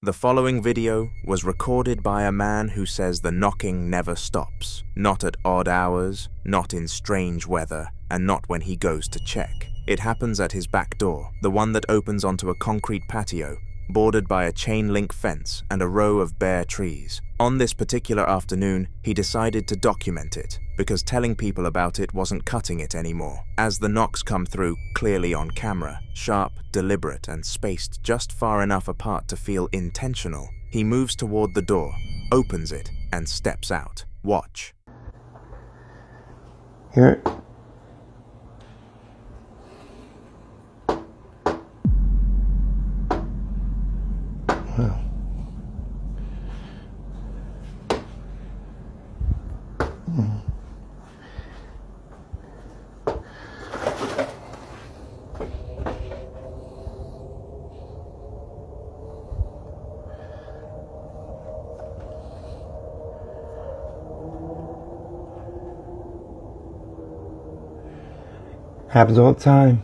The following video was recorded by a man who says the knocking never stops, not at odd hours, not in strange weather, and not when he goes to check. It happens at his back door, the one that opens onto a concrete patio, bordered by a chain-link fence and a row of bare trees. On this particular afternoon, he decided to document it, because telling people about it wasn't cutting it anymore. As the knocks come through, clearly on camera, sharp, deliberate, and spaced just far enough apart to feel intentional, he moves toward the door, opens it, and steps out. Watch. Here. Wow. Happens all the time.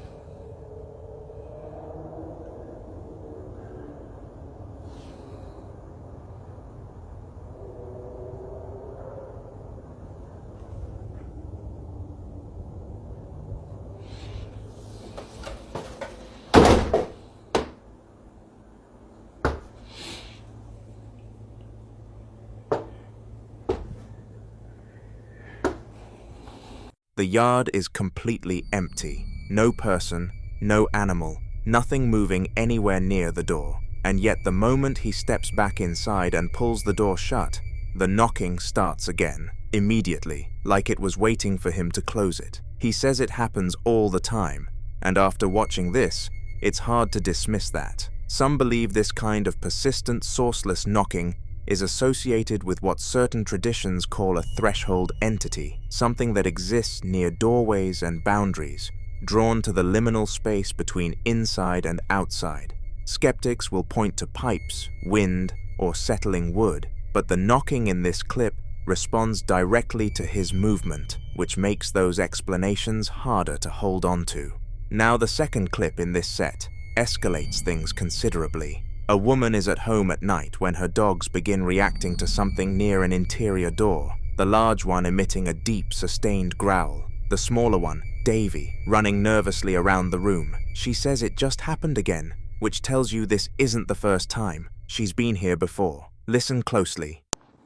The yard is completely empty. No person, no animal, nothing moving anywhere near the door. And yet the moment he steps back inside and pulls the door shut, the knocking starts again, immediately, like it was waiting for him to close it. He says it happens all the time, and after watching this, it's hard to dismiss that. Some believe this kind of persistent, sourceless knocking is associated with what certain traditions call a threshold entity, something that exists near doorways and boundaries, drawn to the liminal space between inside and outside. Skeptics will point to pipes, wind, or settling wood, but the knocking in this clip responds directly to his movement, which makes those explanations harder to hold on to. Now the second clip in this set escalates things considerably. A woman is at home at night when her dogs begin reacting to something near an interior door, the large one emitting a deep, sustained growl, the smaller one, Davy, running nervously around the room. She says it just happened again, which tells you this isn't the first time. She's been here before. Listen closely.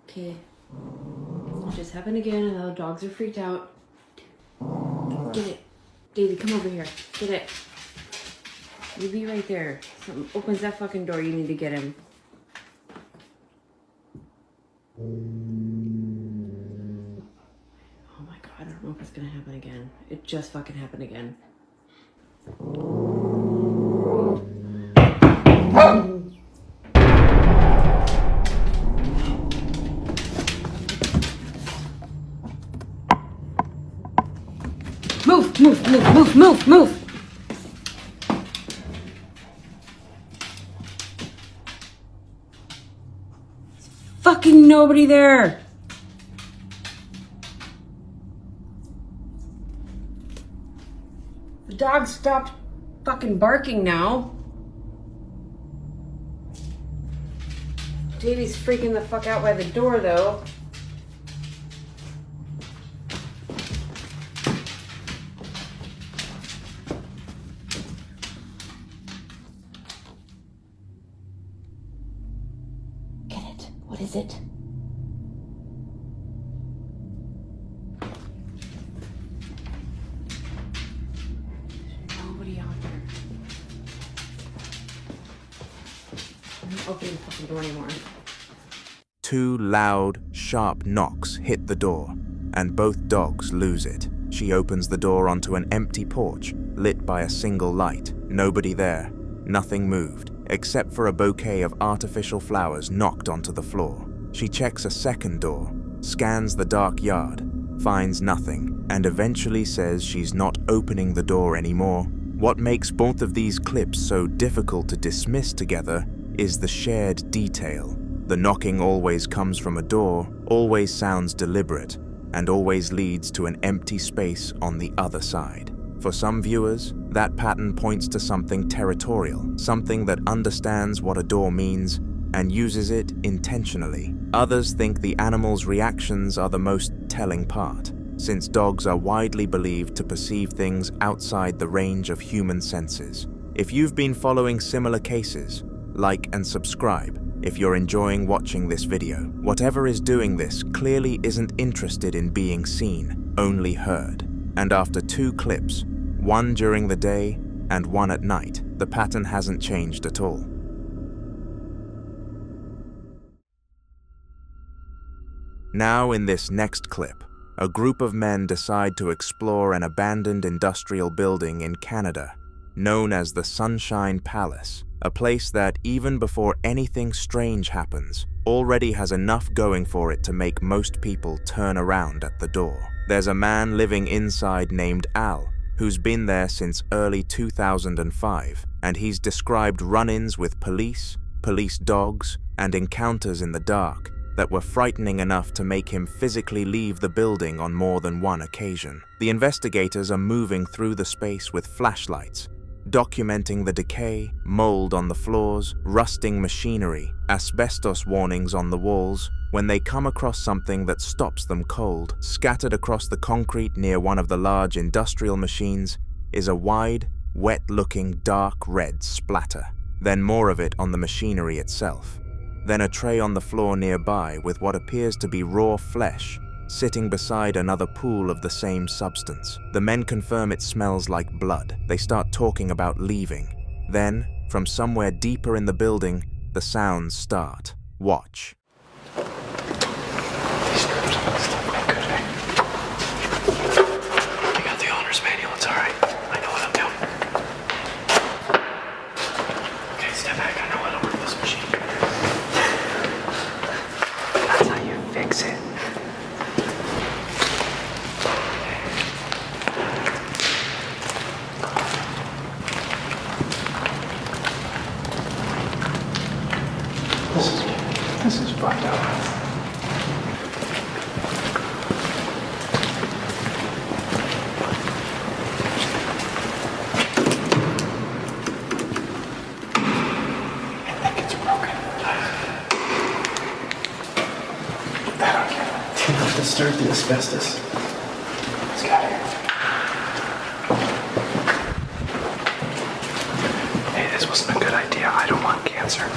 Okay. It just happened again and the dogs are freaked out. Get it. Davy, come over here. Get it. You be right there. Something opens that fucking door, you need to get him. Oh my god, I don't know if it's gonna happen again. It just fucking happened again. Move, move, move, move, move, move! Fucking nobody there. The dog stopped fucking barking now. Davy's freaking the fuck out by the door though. What is it? There's nobody out there. I'm not opening the fucking door anymore. Two loud, sharp knocks hit the door, and both dogs lose it. She opens the door onto an empty porch, lit by a single light. Nobody there. Nothing moved, except for a bouquet of artificial flowers knocked onto the floor. She checks a second door, scans the dark yard, finds nothing, and eventually says she's not opening the door anymore. What makes both of these clips so difficult to dismiss together is the shared detail. The knocking always comes from a door, always sounds deliberate, and always leads to an empty space on the other side. For some viewers, that pattern points to something territorial, something that understands what a door means and uses it intentionally. Others think the animal's reactions are the most telling part, since dogs are widely believed to perceive things outside the range of human senses. If you've been following similar cases, like and subscribe if you're enjoying watching this video. Whatever is doing this clearly isn't interested in being seen, only heard. And after 2 clips, one during the day and one at night, the pattern hasn't changed at all. Now in this next clip, a group of men decide to explore an abandoned industrial building in Canada, known as the Sunshine Palace, a place that, even before anything strange happens, already has enough going for it to make most people turn around at the door. There's a man living inside named Al, who's been there since early 2005, and he's described run-ins with police dogs, and encounters in the dark that were frightening enough to make him physically leave the building on more than one occasion. The investigators are moving through the space with flashlights, documenting the decay, mold on the floors, rusting machinery, asbestos warnings on the walls, when they come across something that stops them cold. Scattered across the concrete near one of the large industrial machines is a wide, wet-looking dark red splatter. Then more of it on the machinery itself. Then a tray on the floor nearby with what appears to be raw flesh sitting beside another pool of the same substance. The men confirm it smells like blood. They start talking about leaving. Then, from somewhere deeper in the building, the sounds start. Watch. These groups are stuff like good, eh? I got the owner's manual, it's alright. I know what I'm doing. Okay, step back, I know how to work this machine. That's how you fix it. This is fucked up. I think it's broken. Put that on camera. Do not disturb the asbestos. It's got here. Hey, this wasn't a good idea. I don't want cancer.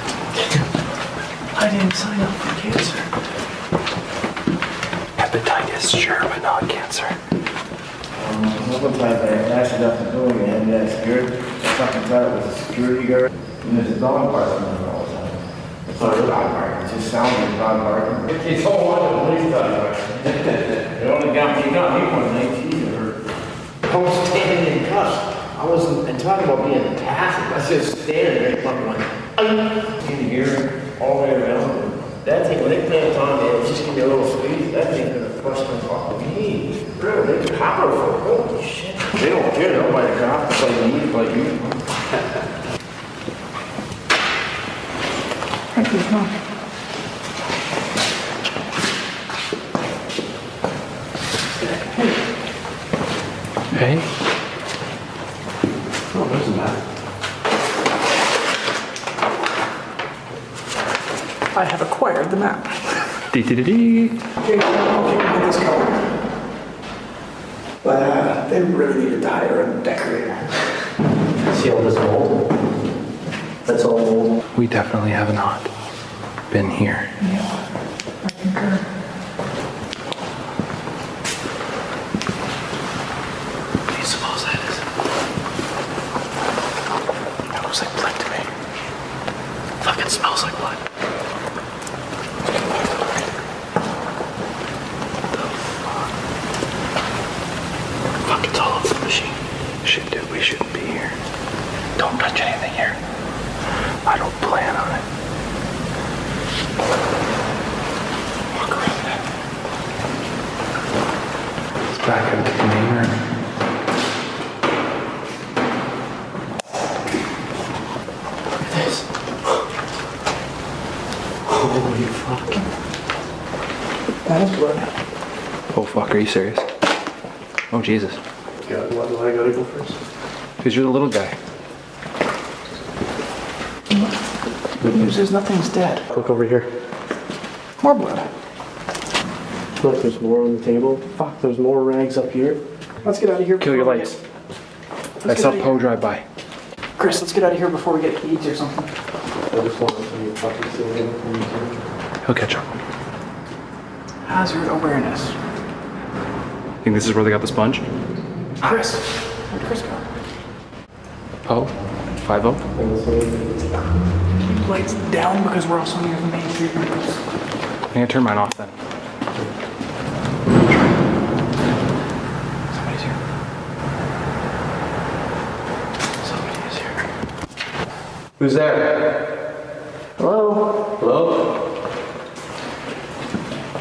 I didn't sign up for cancer. Hepatitis, sure, but not cancer. One time I actually left the building and that security, I fucking thought it was a security guard. And there's a dog barking on all the time. It's not a dog barking, it just sounds like a dog barking. It's all one of the police dogs barking. They only got me one night, Jesus. I was standing in cuffs. I wasn't, and talking about being passive, I was just standing there fucking like, in the ear. All the way around. That thing, when they plant on there, just give me a little squeeze, that thing's gonna crush my fucking knee. Bro, they're powerful. Holy shit. They don't care, they'll bite a cop, it's like me, it's like you. Thank you, Mom. Hey? Oh, there's a map. I have acquired the map. Dee-dee-dee-dee. Okay, get this color. But they really needed to hire a decorator. See all this mold? That's all mold. We definitely have not been here. Yeah, I concur. What do you suppose that is? That looks like blood to me. Fucking smells like blood. Fuck, it's all over the machine. Shit, dude, we shouldn't be here. Don't touch anything here. I don't plan on it. Walk around that. Let's back out to the main room. Look at this. Holy fuck. That is blood. Oh fuck, are you serious? Oh Jesus. Yeah, why do I gotta go first? Because you're the little guy. Good news is nothing's dead. Look over here. More blood. Look, there's more on the table. Fuck, there's more rags up here. Let's get out of here. Kill your before we lights. get- I Let's saw get out of Poe here. drive by. Chris, let's get out of here before we get eats or something. I just want to see you fucking see anything. He'll catch up. Hazard awareness. Think this is where they got the sponge? Chris. Where'd Chris go? Poe? 5-0? Keep lights down because we're also near the main street windows. I'm gonna turn mine off then. Somebody's here. Somebody is here. Who's there? Hello? Hello?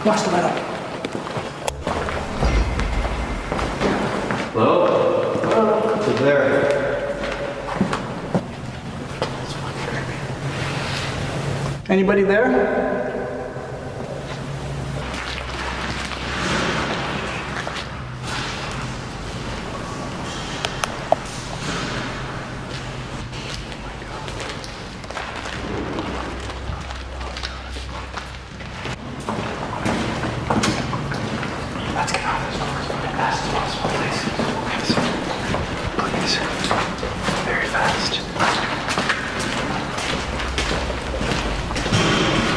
Watch the light up. Hello? Who's there? Anybody there? Let's get out of this door as fast as possible, please. Please. Very fast.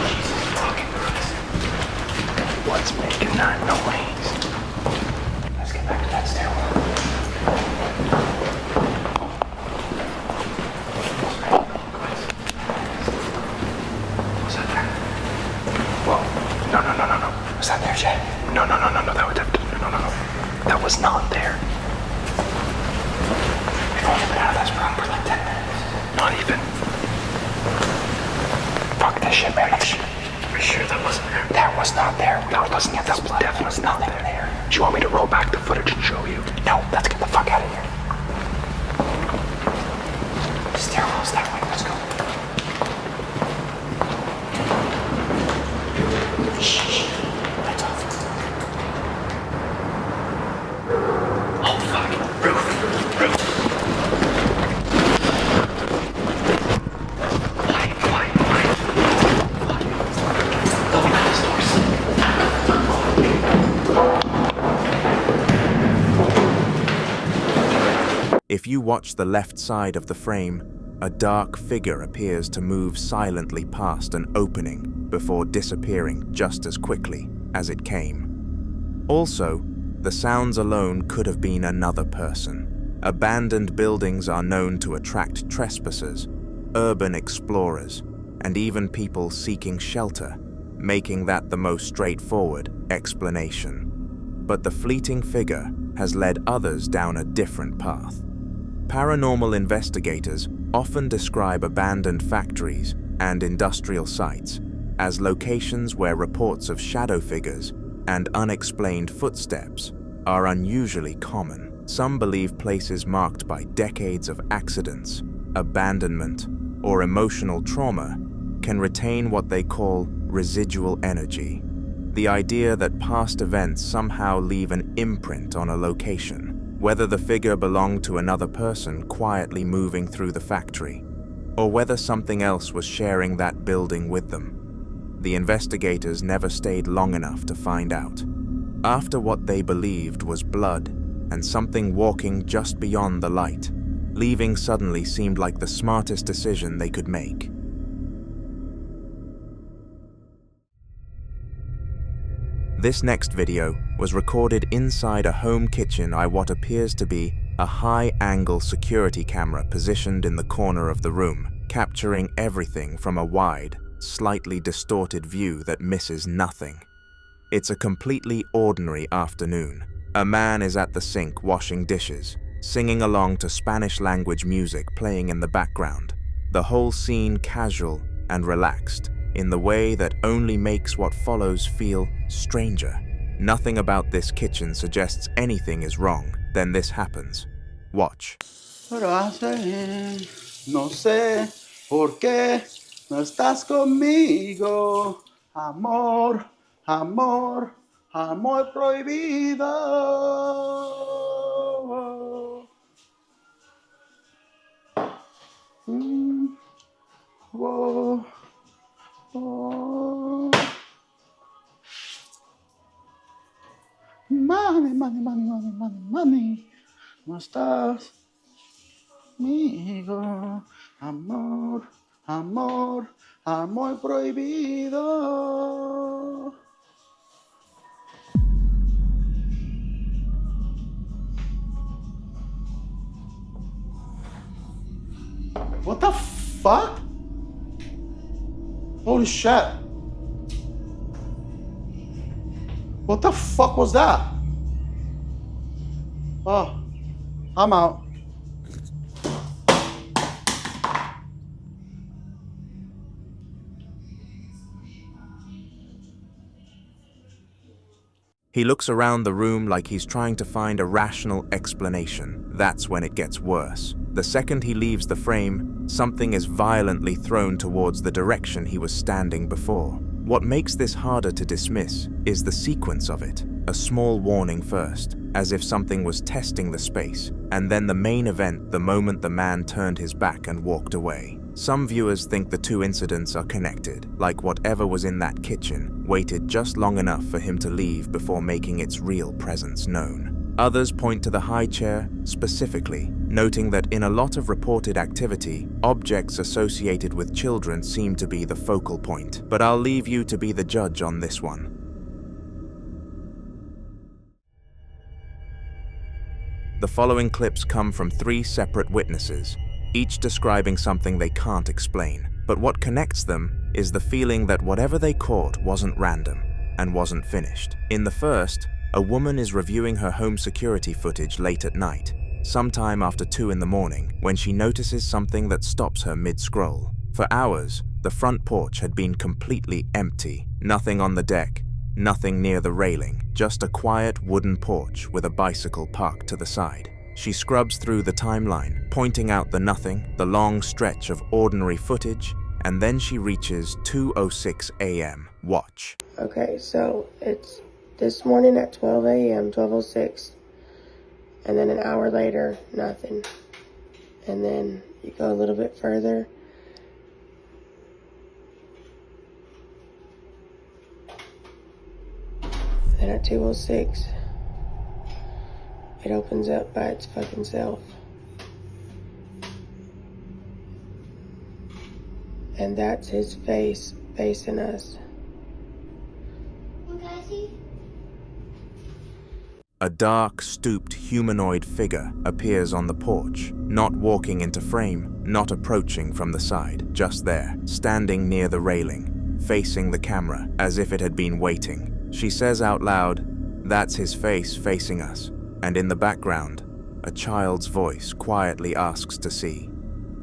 Jesus fucking Christ. What's making that noise? Let's get back to that stairwell. Was that there? Whoa. No. Was that there, Jay? No. No. That was not there. We've only been out of this room for like 10 minutes. Not even. Fuck this shit, man. Are you sure that wasn't there? That was not there. That was definitely not there. Do you want me to roll back the footage and show you? No, let's get the fuck out of here. Stairwell's that way. Let's go. Shh. Lights off. Oh fuck. Roof. If you watch the left side of the frame, a dark figure appears to move silently past an opening before disappearing just as quickly as it came. Also, the sounds alone could have been another person. Abandoned buildings are known to attract trespassers, urban explorers, and even people seeking shelter, making that the most straightforward explanation. But the fleeting figure has led others down a different path. Paranormal investigators often describe abandoned factories and industrial sites as locations where reports of shadow figures and unexplained footsteps are unusually common. Some believe places marked by decades of accidents, abandonment, or emotional trauma can retain what they call residual energy, the idea that past events somehow leave an imprint on a location, whether the figure belonged to another person quietly moving through the factory, or whether something else was sharing that building with them. The investigators never stayed long enough to find out. After what they believed was blood and something walking just beyond the light, leaving suddenly seemed like the smartest decision they could make. This next video was recorded inside a home kitchen by what appears to be a high-angle security camera positioned in the corner of the room, capturing everything from a wide, slightly distorted view that misses nothing. It's a completely ordinary afternoon. A man is at the sink washing dishes, singing along to Spanish-language music playing in the background, the whole scene casual and relaxed, in the way that only makes what follows feel stranger. Nothing about this kitchen suggests anything is wrong. Then this happens. Watch. Pero hace, no sé por qué no estás conmigo, amor, amor, amor prohibido. Whoa. Oh. Money, money, money, money, money, money. No estás conmigo. Amor, amor, amor prohibido. What the fuck? Holy shit. What the fuck was that? Oh, I'm out. He looks around the room like he's trying to find a rational explanation. That's when it gets worse. The second he leaves the frame, something is violently thrown towards the direction he was standing before. What makes this harder to dismiss is the sequence of it. A small warning first, as if something was testing the space, and then the main event the moment the man turned his back and walked away. Some viewers think the two incidents are connected, like whatever was in that kitchen waited just long enough for him to leave before making its real presence known. Others point to the high chair specifically, noting that in a lot of reported activity, objects associated with children seem to be the focal point. But I'll leave you to be the judge on this one. The following clips come from 3 separate witnesses, each describing something they can't explain. But what connects them is the feeling that whatever they caught wasn't random and wasn't finished. In the first, a woman is reviewing her home security footage late at night, sometime after 2 in the morning, when she notices something that stops her mid-scroll. For hours, the front porch had been completely empty. Nothing on the deck, nothing near the railing, just a quiet wooden porch with a bicycle parked to the side. She scrubs through the timeline, pointing out the nothing, the long stretch of ordinary footage, and then she reaches 2:06 a.m. Watch. Okay, so it's this morning at 12 a.m., 12:06, and then an hour later, nothing. And then you go a little bit further, and at 2:06, it opens up by its fucking self. And that's his face facing us. A dark, stooped humanoid figure appears on the porch, not walking into frame, not approaching from the side, just there, standing near the railing, facing the camera, as if it had been waiting. She says out loud, "That's his face facing us." And in the background, a child's voice quietly asks to see.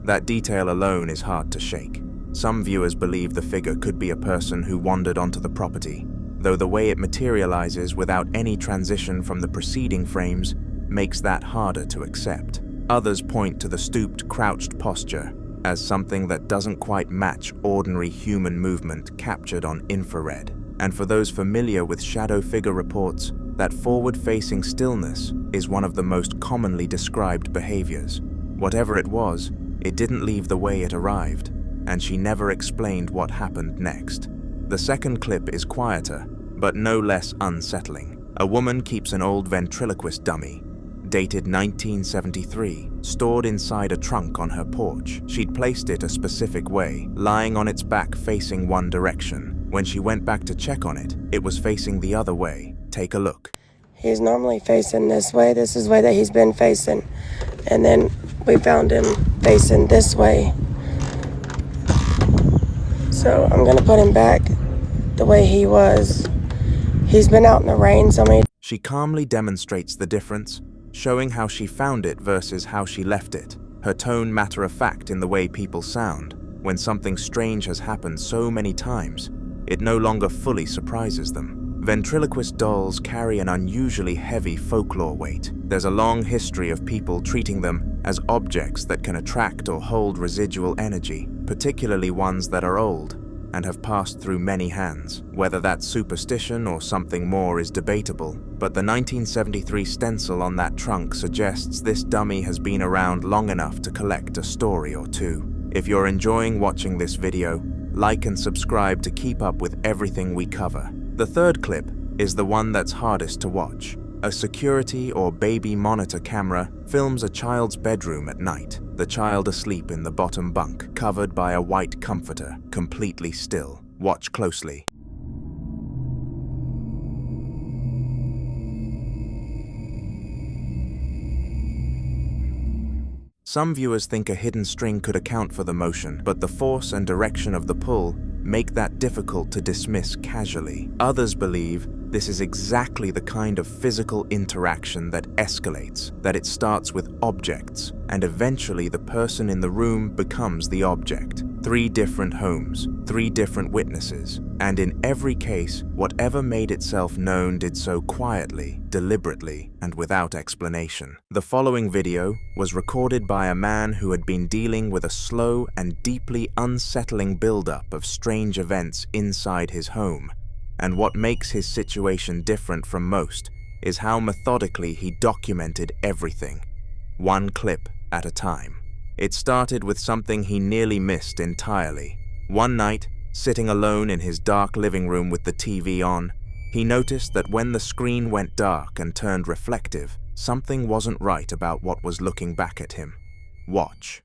That detail alone is hard to shake. Some viewers believe the figure could be a person who wandered onto the property, though the way it materializes without any transition from the preceding frames makes that harder to accept. Others point to the stooped, crouched posture as something that doesn't quite match ordinary human movement captured on infrared. And for those familiar with shadow figure reports, that forward-facing stillness is one of the most commonly described behaviors. Whatever it was, it didn't leave the way it arrived, and she never explained what happened next. The second clip is quieter, but no less unsettling. A woman keeps an old ventriloquist dummy, dated 1973, stored inside a trunk on her porch. She'd placed it a specific way, lying on its back facing one direction. When she went back to check on it, it was facing the other way. Take a look. He's normally facing this way. This is the way that he's been facing. And then we found him facing this way. So I'm gonna put him back the way he was. He's been out in the rain so many. She calmly demonstrates the difference, showing how she found it versus how she left it. Her tone matter-of-fact in the way people sound. When something strange has happened so many times, it no longer fully surprises them. Ventriloquist dolls carry an unusually heavy folklore weight. There's a long history of people treating them as objects that can attract or hold residual energy, particularly ones that are old and have passed through many hands. Whether that's superstition or something more is debatable, but the 1973 stencil on that trunk suggests this dummy has been around long enough to collect a story or two. If you're enjoying watching this video, Like and subscribe to keep up with everything we cover. The third clip is the one that's hardest to watch. A security or baby monitor camera films a child's bedroom at night, the child asleep in the bottom bunk, covered by a white comforter, completely still. Watch closely. Some viewers think a hidden string could account for the motion, but the force and direction of the pull make that difficult to dismiss casually. Others believe this is exactly the kind of physical interaction that escalates, that it starts with objects, and eventually the person in the room becomes the object. 3 different homes, 3 different witnesses, and in every case, whatever made itself known did so quietly, deliberately, and without explanation. The following video was recorded by a man who had been dealing with a slow and deeply unsettling buildup of strange events inside his home. And what makes his situation different from most is how methodically he documented everything, 1 clip at a time. It started with something he nearly missed entirely. One night, sitting alone in his dark living room with the TV on, he noticed that when the screen went dark and turned reflective, something wasn't right about what was looking back at him. Watch.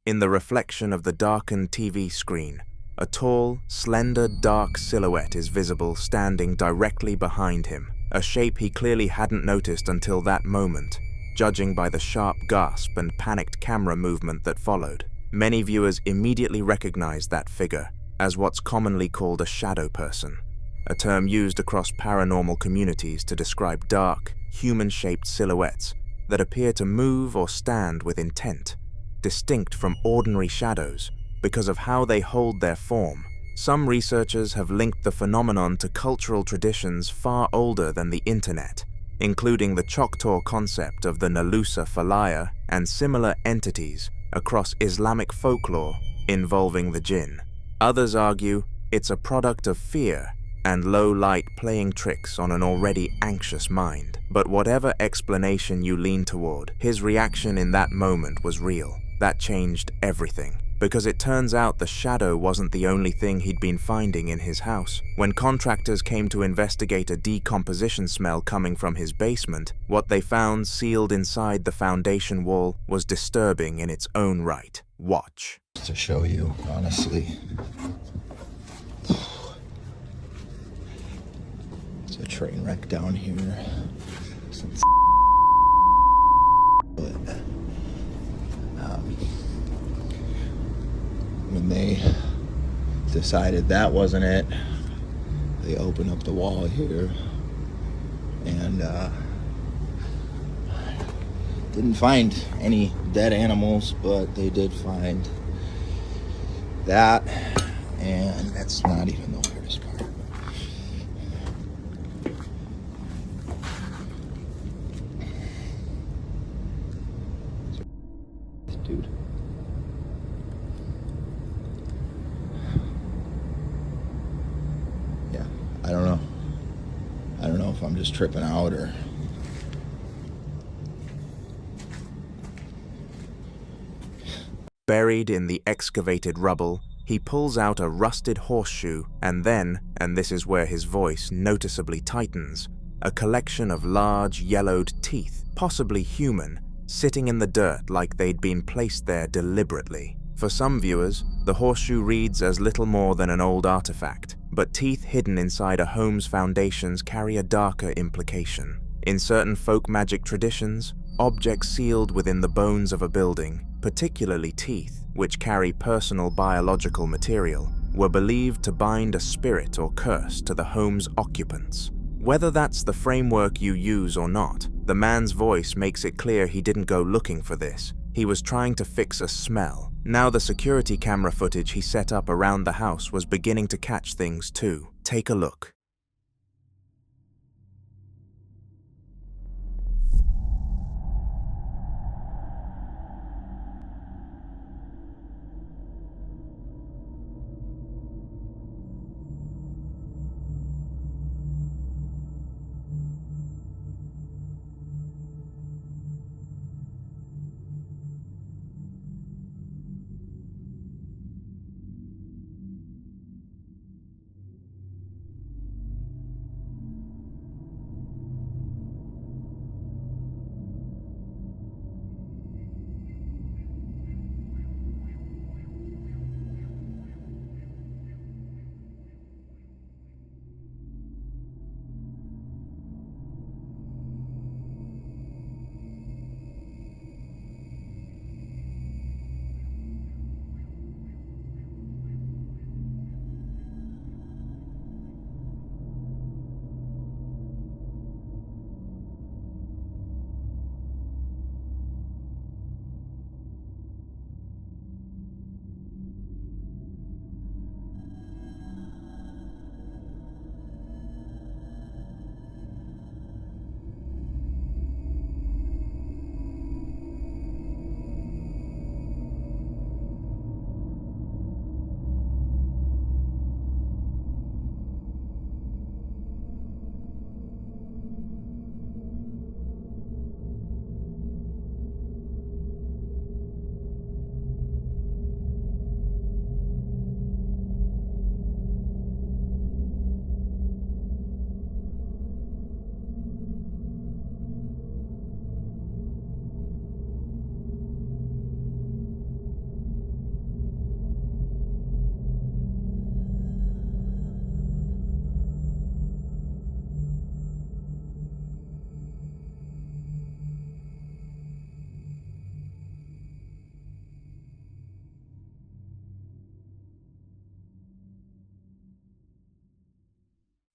In the reflection of the darkened TV screen, a tall, slender, dark silhouette is visible standing directly behind him, a shape he clearly hadn't noticed until that moment, judging by the sharp gasp and panicked camera movement that followed. Many viewers immediately recognized that figure as what's commonly called a shadow person, a term used across paranormal communities to describe dark, human-shaped silhouettes that appear to move or stand with intent, distinct from ordinary shadows because of how they hold their form. Some researchers have linked the phenomenon to cultural traditions far older than the internet, including the Choctaw concept of the Nalusa Falaya and similar entities across Islamic folklore involving the jinn. Others argue it's a product of fear and low light playing tricks on an already anxious mind. But whatever explanation you lean toward, his reaction in that moment was real. That changed everything, because it turns out the shadow wasn't the only thing he'd been finding in his house. When contractors came to investigate a decomposition smell coming from his basement, what they found sealed inside the foundation wall was disturbing in its own right. Watch. To show you, honestly. It's a train wreck down here. Some but, when they decided that wasn't it, they opened up the wall here and didn't find any dead animals, but they did find that, and that's not even the weirdest part. Dude. Yeah, I don't know. I don't know if I'm just tripping out or... Buried in the excavated rubble, he pulls out a rusted horseshoe and then, and this is where his voice noticeably tightens, a collection of large yellowed teeth, possibly human, sitting in the dirt like they'd been placed there deliberately. For some viewers, the horseshoe reads as little more than an old artifact, but teeth hidden inside a home's foundations carry a darker implication. In certain folk magic traditions, objects sealed within the bones of a building, particularly teeth, which carry personal biological material, were believed to bind a spirit or curse to the home's occupants. Whether that's the framework you use or not, the man's voice makes it clear he didn't go looking for this. He was trying to fix a smell. Now the security camera footage he set up around the house was beginning to catch things too. Take a look.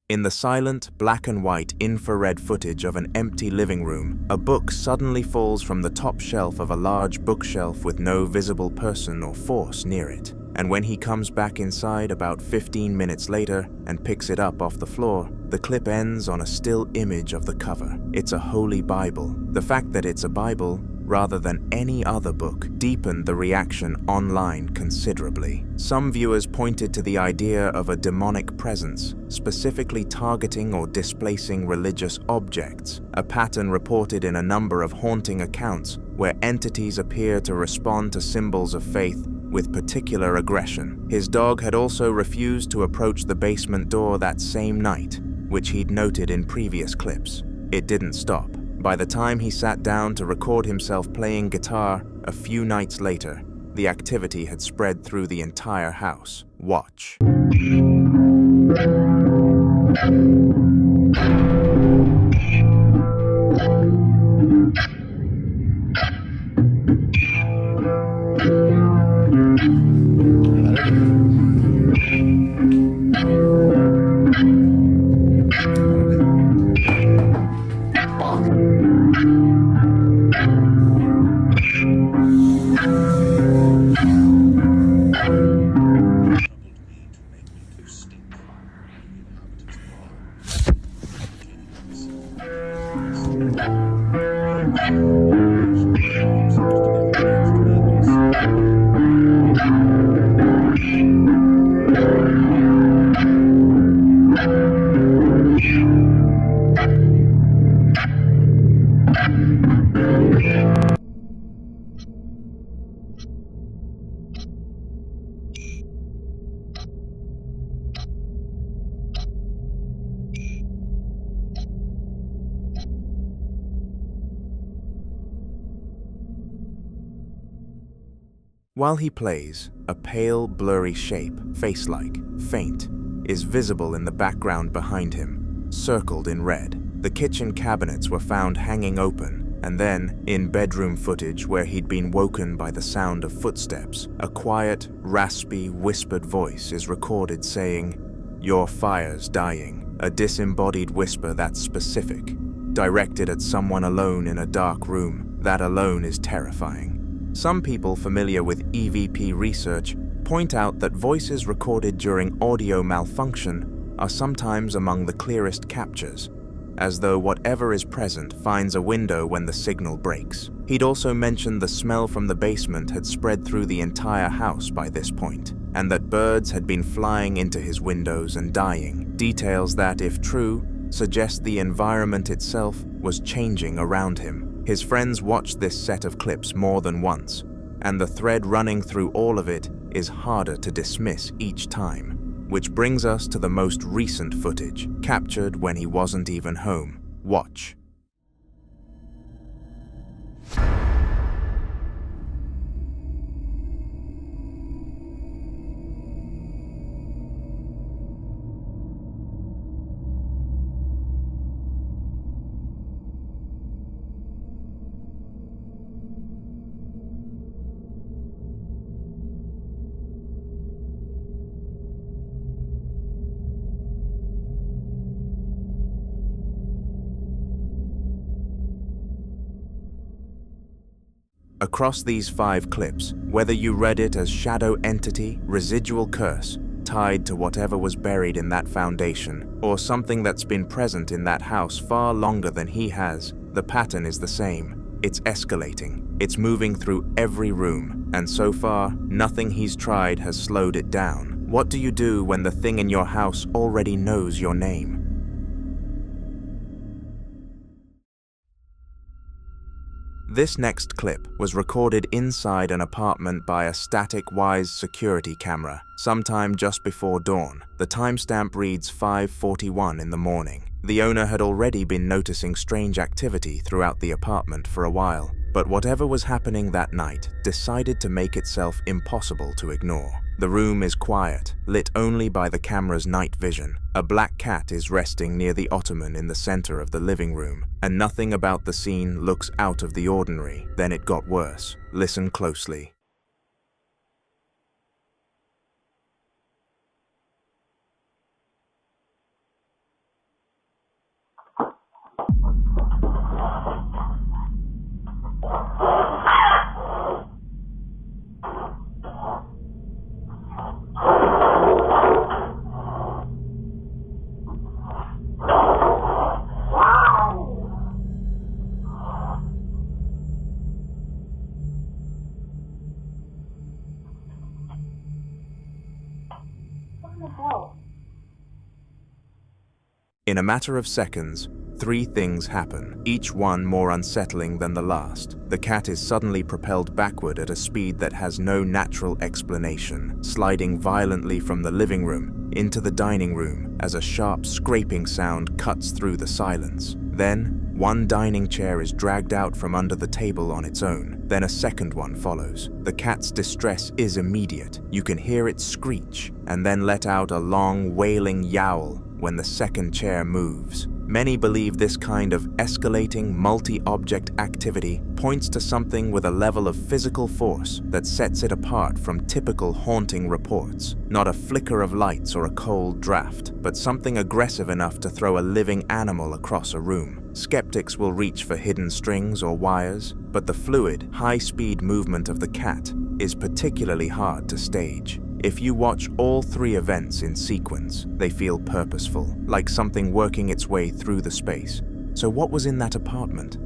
In the silent, black and white infrared footage of an empty living room, a book suddenly falls from the top shelf of a large bookshelf with no visible person or force near it. And when he comes back inside about 15 minutes later and picks it up off the floor, the clip ends on a still image of the cover. It's a holy Bible. The fact that it's a Bible, rather than any other book, deepened the reaction online considerably. Some viewers pointed to the idea of a demonic presence, specifically targeting or displacing religious objects, a pattern reported in a number of haunting accounts where entities appear to respond to symbols of faith with particular aggression. His dog had also refused to approach the basement door that same night, which he'd noted in previous clips. It didn't stop. By the time he sat down to record himself playing guitar a few nights later, the activity had spread through the entire house. Watch. While he plays, a pale, blurry shape, face-like, faint, is visible in the background behind him, circled in red. The kitchen cabinets were found hanging open, and then, in bedroom footage where he'd been woken by the sound of footsteps, a quiet, raspy, whispered voice is recorded saying, "Your fire's dying," a disembodied whisper that's specific, directed at someone alone in a dark room. That alone is terrifying. Some people familiar with EVP research point out that voices recorded during audio malfunction are sometimes among the clearest captures, as though whatever is present finds a window when the signal breaks. He'd also mentioned the smell from the basement had spread through the entire house by this point, and that birds had been flying into his windows and dying, details that, if true, suggest the environment itself was changing around him. His friends watched this set of clips more than once, and the thread running through all of it is harder to dismiss each time. Which brings us to the most recent footage, captured when he wasn't even home. Watch. Across these 5 clips, whether you read it as shadow entity, residual curse, tied to whatever was buried in that foundation, or something that's been present in that house far longer than he has, the pattern is the same. It's escalating. It's moving through every room, and so far, nothing he's tried has slowed it down. What do you do when the thing in your house already knows your name? This next clip was recorded inside an apartment by a static Wise security camera, sometime just before dawn. The timestamp reads 5:41 in the morning. The owner had already been noticing strange activity throughout the apartment for a while, but whatever was happening that night decided to make itself impossible to ignore. The room is quiet, lit only by the camera's night vision. A black cat is resting near the ottoman in the center of the living room, and nothing about the scene looks out of the ordinary. Then it got worse. Listen closely. the hell? In a matter of seconds, 3 things happen, each one more unsettling than the last. The cat is suddenly propelled backward at a speed that has no natural explanation, sliding violently from the living room into the dining room as a sharp scraping sound cuts through the silence. Then, one dining chair is dragged out from under the table on its own. Then a second one follows. The cat's distress is immediate. You can hear it screech and then let out a long, wailing yowl when the second chair moves. Many believe this kind of escalating multi-object activity points to something with a level of physical force that sets it apart from typical haunting reports. Not a flicker of lights or a cold draft, but something aggressive enough to throw a living animal across a room. Skeptics will reach for hidden strings or wires, but the fluid, high-speed movement of the cat is particularly hard to stage. If you watch all 3 events in sequence, they feel purposeful, like something working its way through the space. So what was in that apartment?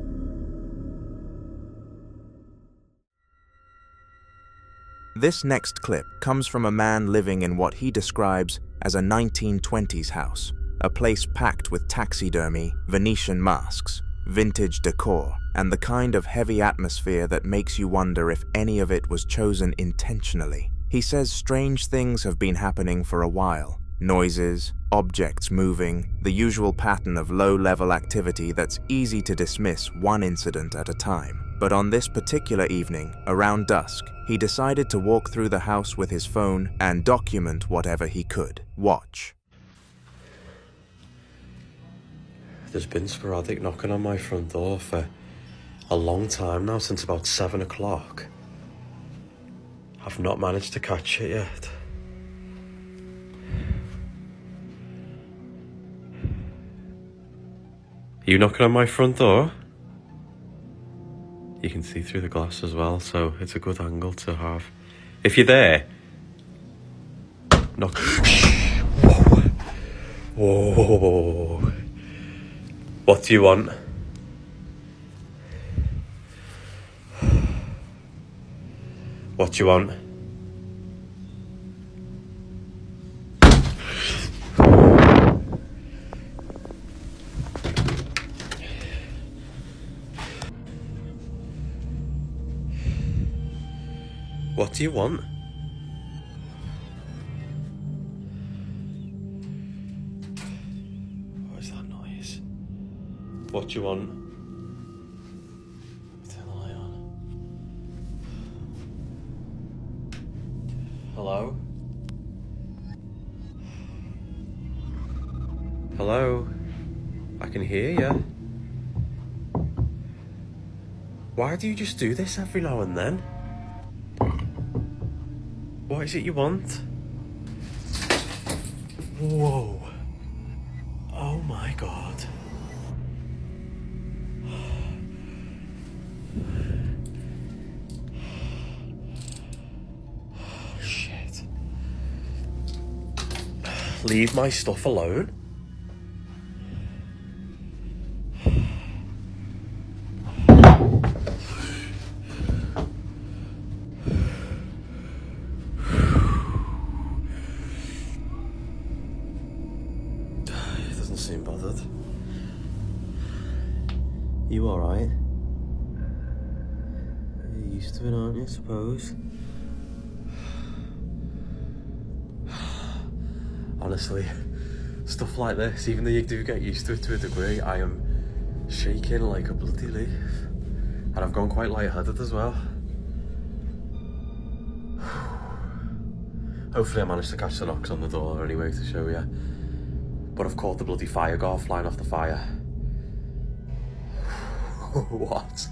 This next clip comes from a man living in what he describes as a 1920s house, a place packed with taxidermy, Venetian masks, vintage decor, and the kind of heavy atmosphere that makes you wonder if any of it was chosen intentionally. He says strange things have been happening for a while. Noises, objects moving, the usual pattern of low-level activity that's easy to dismiss one incident at a time. But on this particular evening, around dusk, he decided to walk through the house with his phone and document whatever he could. Watch. There's been sporadic knocking on my front door for a long time now, since about 7 o'clock. I've not managed to catch it yet. Are you knocking on my front door? You can see through the glass as well, so it's a good angle to have. If you're there, knock. Whoa. Whoa. What do you want? What do you want? What do you want? What is that noise? What do you want? Turn the light on. Hello? Hello? I can hear you. Why do you just do this every now and then? What is it you want? Whoa. Oh my God. Shit. Leave my stuff alone. Seem bothered. You alright? You're used to it, aren't you, I suppose? Honestly, stuff like this, even though you do get used to it to a degree, I am shaking like a bloody leaf. And I've gone quite lightheaded as well. Hopefully I managed to catch the knocks on the door anyway to show you. But I've caught the bloody fire guard flying off the fire. What?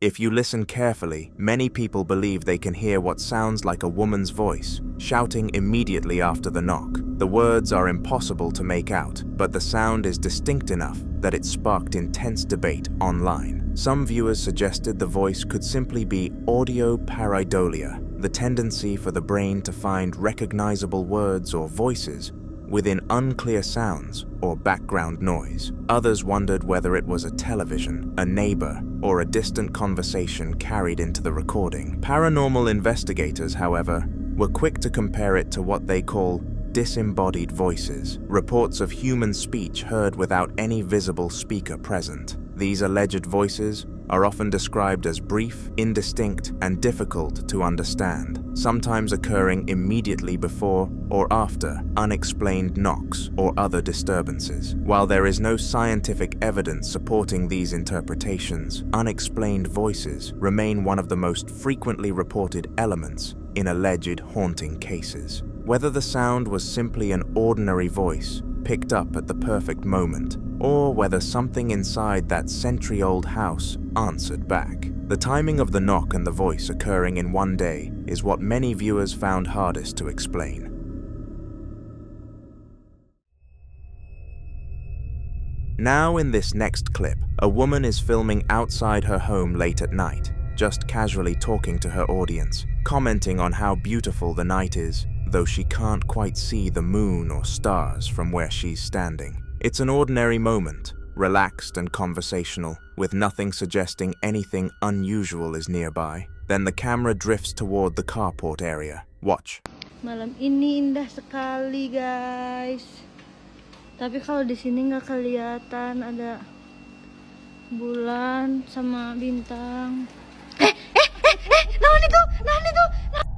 If you listen carefully, many people believe they can hear what sounds like a woman's voice, shouting immediately after the knock. The words are impossible to make out, but the sound is distinct enough that it sparked intense debate online. Some viewers suggested the voice could simply be audio pareidolia, the tendency for the brain to find recognizable words or voices within unclear sounds or background noise. Others wondered whether it was a television, a neighbor, or a distant conversation carried into the recording. Paranormal investigators, however, were quick to compare it to what they call disembodied voices, reports of human speech heard without any visible speaker present. These alleged voices are often described as brief, indistinct, and difficult to understand, sometimes occurring immediately before or after unexplained knocks or other disturbances. While there is no scientific evidence supporting these interpretations, unexplained voices remain one of the most frequently reported elements in alleged haunting cases. Whether the sound was simply an ordinary voice picked up at the perfect moment, or whether something inside that century-old house answered back. The timing of the knock and the voice occurring in one day is what many viewers found hardest to explain. Now in this next clip, a woman is filming outside her home late at night, just casually talking to her audience, commenting on how beautiful the night is, though she can't quite see the moon or stars from where she's standing. It's an ordinary moment, relaxed and conversational, with nothing suggesting anything unusual is nearby. Then the camera drifts toward the carport area. Watch. Malam ini indah sekali, guys. Tapi kalau di sini nggak kelihatan ada bulan sama bintang.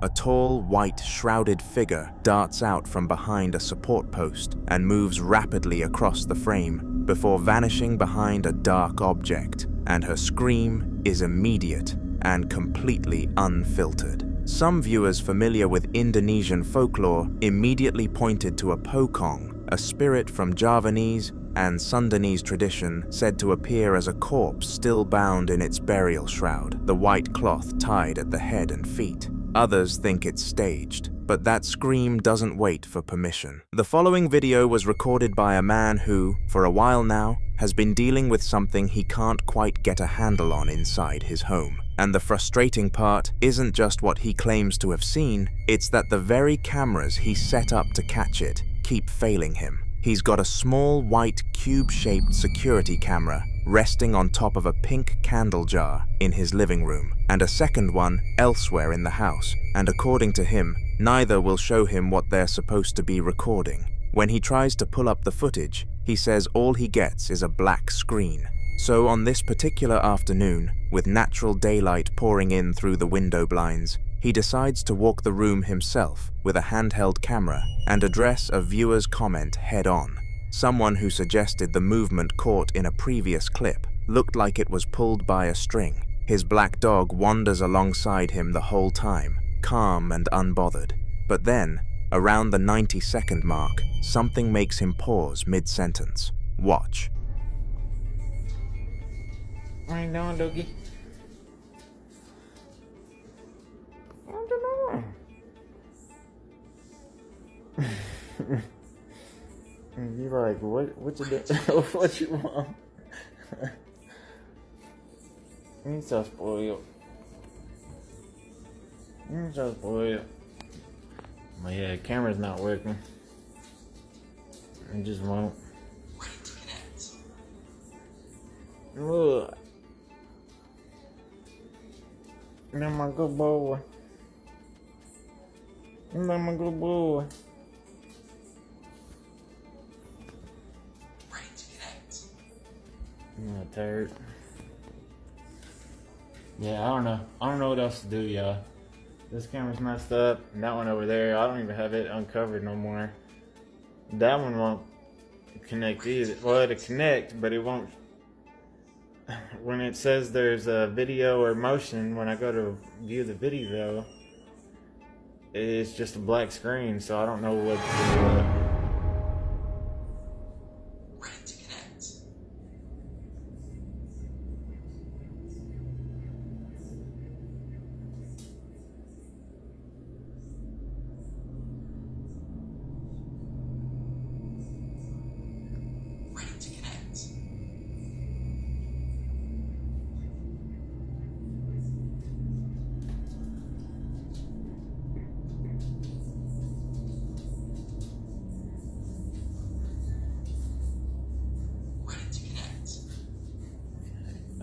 A tall, white, shrouded figure darts out from behind a support post and moves rapidly across the frame before vanishing behind a dark object, and her scream is immediate and completely unfiltered. Some viewers familiar with Indonesian folklore immediately pointed to a pokong, a spirit from Javanese and Sundanese tradition said to appear as a corpse still bound in its burial shroud, the white cloth tied at the head and feet. Others think it's staged, but that scream doesn't wait for permission. The following video was recorded by a man who, for a while now, has been dealing with something he can't quite get a handle on inside his home. And the frustrating part isn't just what he claims to have seen, it's that the very cameras he set up to catch it keep failing him. He's got a small white cube-shaped security camera resting on top of a pink candle jar in his living room, and a second one elsewhere in the house, and according to him, neither will show him what they're supposed to be recording. When he tries to pull up the footage, he says all he gets is a black screen. So on this particular afternoon, with natural daylight pouring in through the window blinds, he decides to walk the room himself with a handheld camera and address a viewer's comment head-on. Someone who suggested the movement caught in a previous clip looked like it was pulled by a string. His black dog wanders alongside him the whole time, calm and unbothered. But then, around the 90-second mark, something makes him pause mid-sentence. Watch. What are you doing, Doogie? What you doing? You're like, what you doing? What you want? You're so spoiled. You're so spoiled. But yeah, the camera's not working. It just won't. Look. You're my good boy. You're my good boy. I'm tired. Yeah, I don't know what else to do, y'all. This camera's messed up. And that one over there, I don't even have it uncovered no more. That one won't connect either. Well, it'll connect, but it won't. When it says there's a video or motion, when I go to view the video, it's just a black screen, so I don't know what to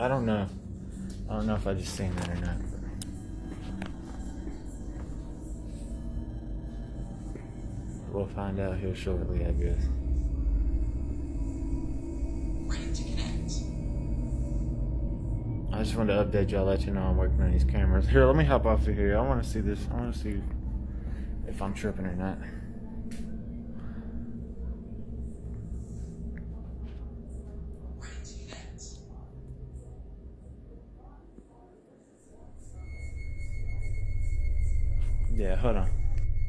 I don't know. I don't know if I just seen that or not. We'll find out here shortly, I guess. I just wanted to update y'all, let you know I'm working on these cameras. Here, let me hop off of here. I want to see this. I want to see if I'm tripping or not. Yeah, hold on.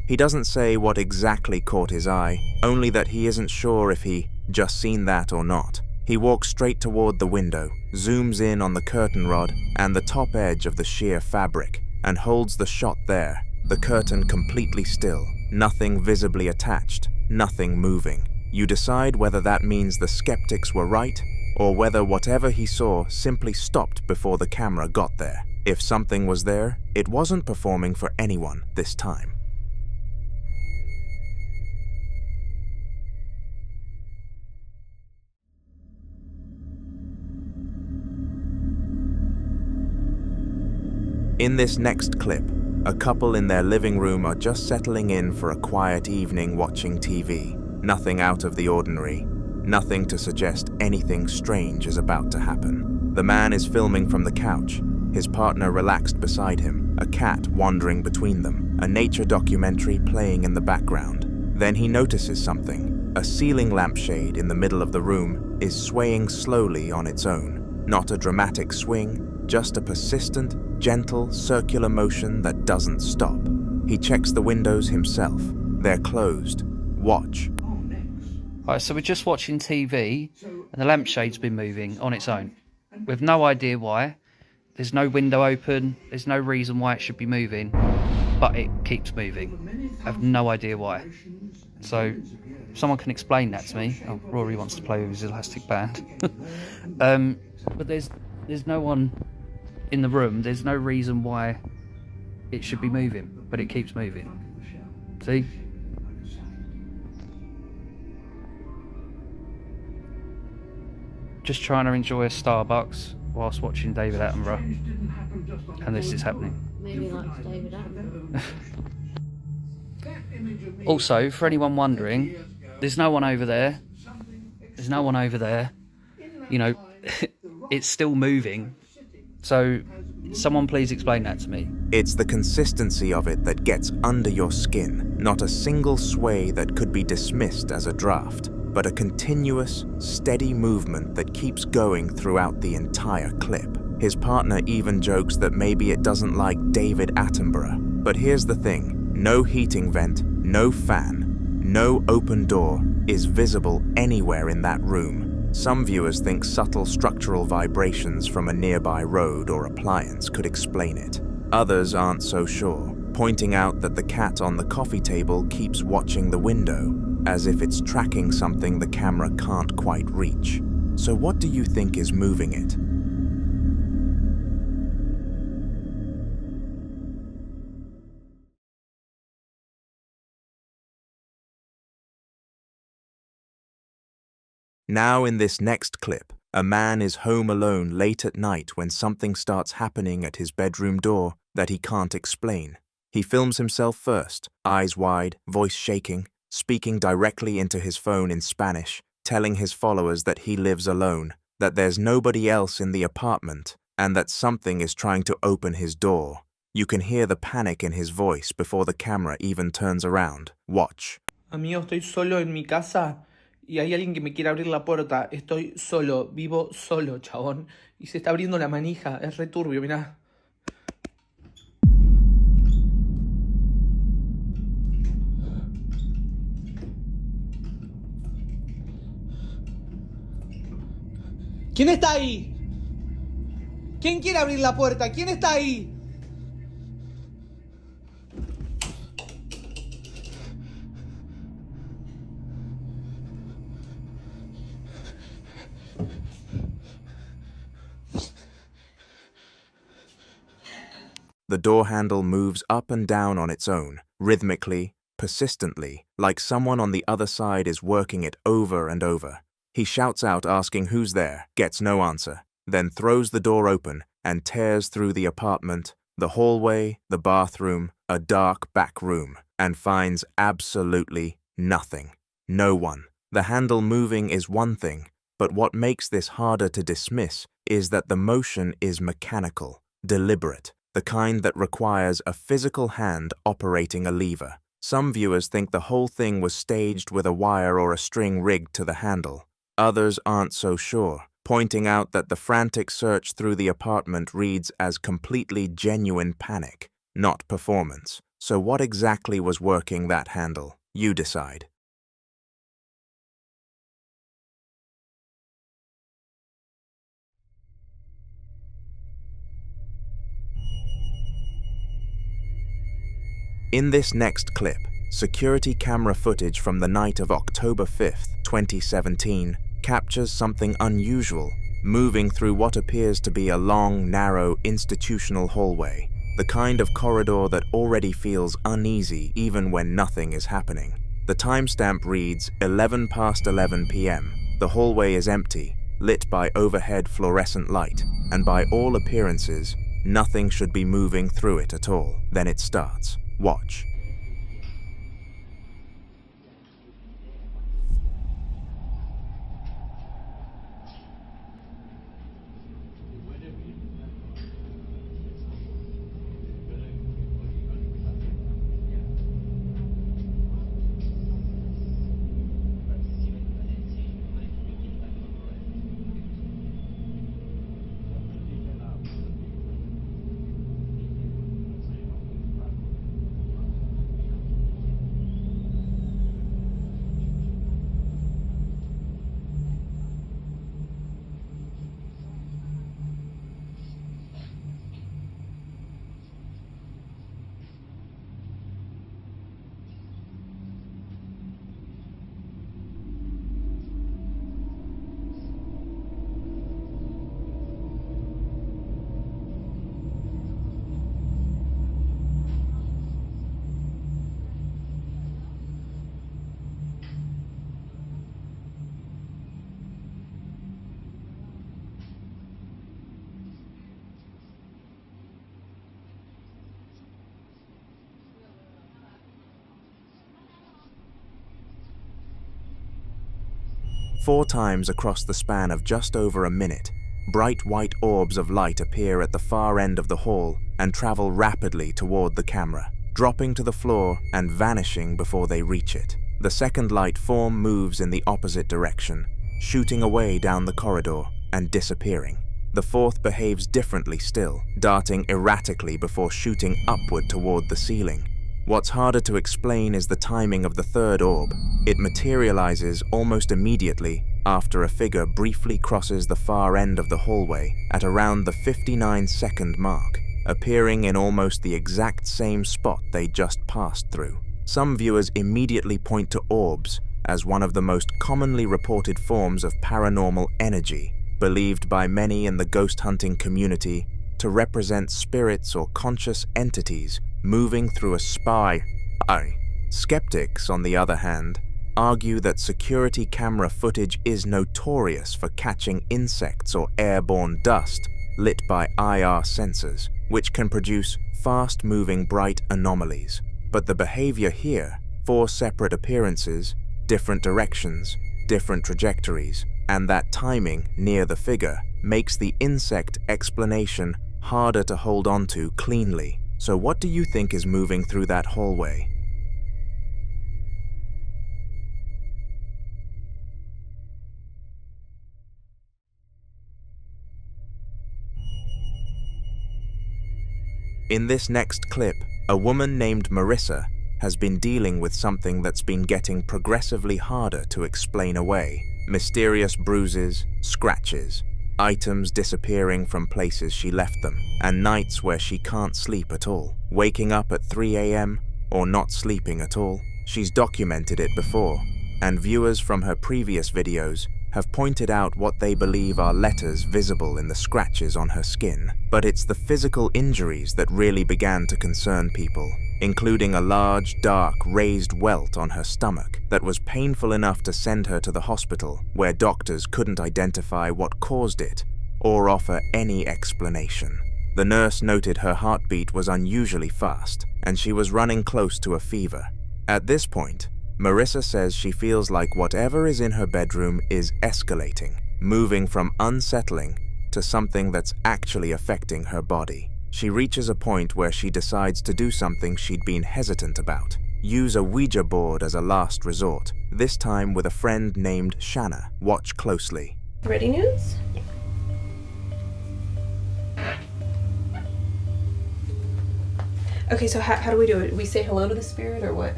He doesn't say what exactly caught his eye, only that he isn't sure if he just seen that or not. He walks straight toward the window, zooms in on the curtain rod and the top edge of the sheer fabric, and holds the shot there, the curtain completely still, nothing visibly attached, nothing moving. You decide whether that means the skeptics were right, or whether whatever he saw simply stopped before the camera got there. If something was there, it wasn't performing for anyone this time. In this next clip, a couple in their living room are just settling in for a quiet evening watching TV. Nothing out of the ordinary, nothing to suggest anything strange is about to happen. The man is filming from the couch, his partner relaxed beside him, a cat wandering between them, a nature documentary playing in the background. Then he notices something. A ceiling lampshade in the middle of the room is swaying slowly on its own. Not a dramatic swing, just a persistent, gentle, circular motion that doesn't stop. He checks the windows himself. They're closed. Watch. Right, so we're just watching TV, and the lampshade's been moving on its own. We've no idea why. There's no window open. There's no reason why it should be moving, but it keeps moving. I have no idea why. So, if someone can explain that to me. Oh, Rory wants to play with his elastic band. But there's no one in the room. There's no reason why it should be moving, but it keeps moving. See? Just trying to enjoy a Starbucks whilst watching David Attenborough, and this is happening. Maybe like David Attenborough. Also, for anyone wondering, there's no one over there. There's no one over there. You know, it's still moving. So, someone please explain that to me. It's the consistency of it that gets under your skin, not a single sway that could be dismissed as a draft, but a continuous, steady movement that keeps going throughout the entire clip. His partner even jokes that maybe it doesn't like David Attenborough. But here's the thing, no heating vent, no fan, no open door is visible anywhere in that room. Some viewers think subtle structural vibrations from a nearby road or appliance could explain it. Others aren't so sure, pointing out that the cat on the coffee table keeps watching the window, as if it's tracking something the camera can't quite reach. So what do you think is moving it? Now in this next clip, a man is home alone late at night when something starts happening at his bedroom door that he can't explain. He films himself first, eyes wide, voice shaking, speaking directly into his phone in Spanish, telling his followers that he lives alone, that there's nobody else in the apartment, and that something is trying to open his door. You can hear the panic in his voice before the camera even turns around. Watch. Amigo, estoy solo en mi casa y hay alguien que me quiere abrir la puerta. Estoy solo, vivo solo, chabón. Y se está abriendo la manija, es returbio, mirá. ¿Quién está ahí? ¿Quién quiere abrir la puerta? ¿Quién está ahí? The door handle moves up and down on its own, rhythmically, persistently, like someone on the other side is working it over and over. He shouts out asking who's there, gets no answer, then throws the door open and tears through the apartment, the hallway, the bathroom, a dark back room, and finds absolutely Nothing. No one. The handle moving is one thing, but what makes this harder to dismiss is that the motion is mechanical, deliberate, the kind that requires a physical hand operating a lever. Some viewers think the whole thing was staged with a wire or a string rigged to the handle. Others aren't so sure, pointing out that the frantic search through the apartment reads as completely genuine panic, not performance. So what exactly was working that handle? You decide. In this next clip, security camera footage from the night of October 5th, 2017, captures something unusual, moving through what appears to be a long, narrow, institutional hallway, the kind of corridor that already feels uneasy even when nothing is happening. The timestamp reads 11 past 11 p.m. The hallway is empty, lit by overhead fluorescent light, and by all appearances, nothing should be moving through it at all. Then it starts. Watch. Four times across the span of just over a minute, bright white orbs of light appear at the far end of the hall and travel rapidly toward the camera, dropping to the floor and vanishing before they reach it. The second light form moves in the opposite direction, shooting away down the corridor and disappearing. The fourth behaves differently still, darting erratically before shooting upward toward the ceiling. What's harder to explain is the timing of the third orb. It materializes almost immediately after a figure briefly crosses the far end of the hallway at around the 59-second mark, appearing in almost the exact same spot they just passed through. Some viewers immediately point to orbs as one of the most commonly reported forms of paranormal energy, believed by many in the ghost hunting community to represent spirits or conscious entities moving through a spy. Skeptics, on the other hand, argue that security camera footage is notorious for catching insects or airborne dust lit by IR sensors, which can produce fast-moving bright anomalies. But the behavior here, 4 separate appearances, different directions, different trajectories, and that timing near the figure makes the insect explanation harder to hold on to cleanly. So what do you think is moving through that hallway? In this next clip, a woman named Marissa has been dealing with something that's been getting progressively harder to explain away. Mysterious bruises, scratches, items disappearing from places she left them, and nights where she can't sleep at all, waking up at 3 a.m. or not sleeping at all. She's documented it before, and viewers from her previous videos have pointed out what they believe are letters visible in the scratches on her skin. But it's the physical injuries that really began to concern people, including a large, dark, raised welt on her stomach that was painful enough to send her to the hospital, where doctors couldn't identify what caused it or offer any explanation. The nurse noted her heartbeat was unusually fast, and she was running close to a fever. At this point, Marissa says she feels like whatever is in her bedroom is escalating, moving from unsettling to something that's actually affecting her body. She reaches a point where she decides to do something she'd been hesitant about. Use a Ouija board as a last resort, this time with a friend named Shanna. Watch closely. Ready, Nudes? Okay, so how do we do it? We say hello to the spirit or what?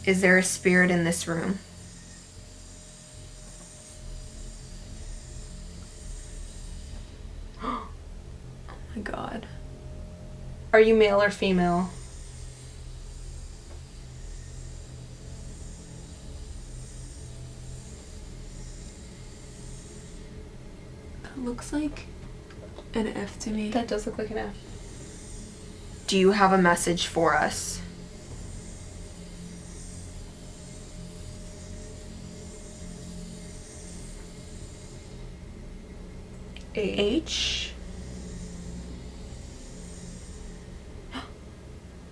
Is there a spirit in this room? Oh my god. Are you male or female? That looks like an F to me. That does look like an F. Do you have a message for us? H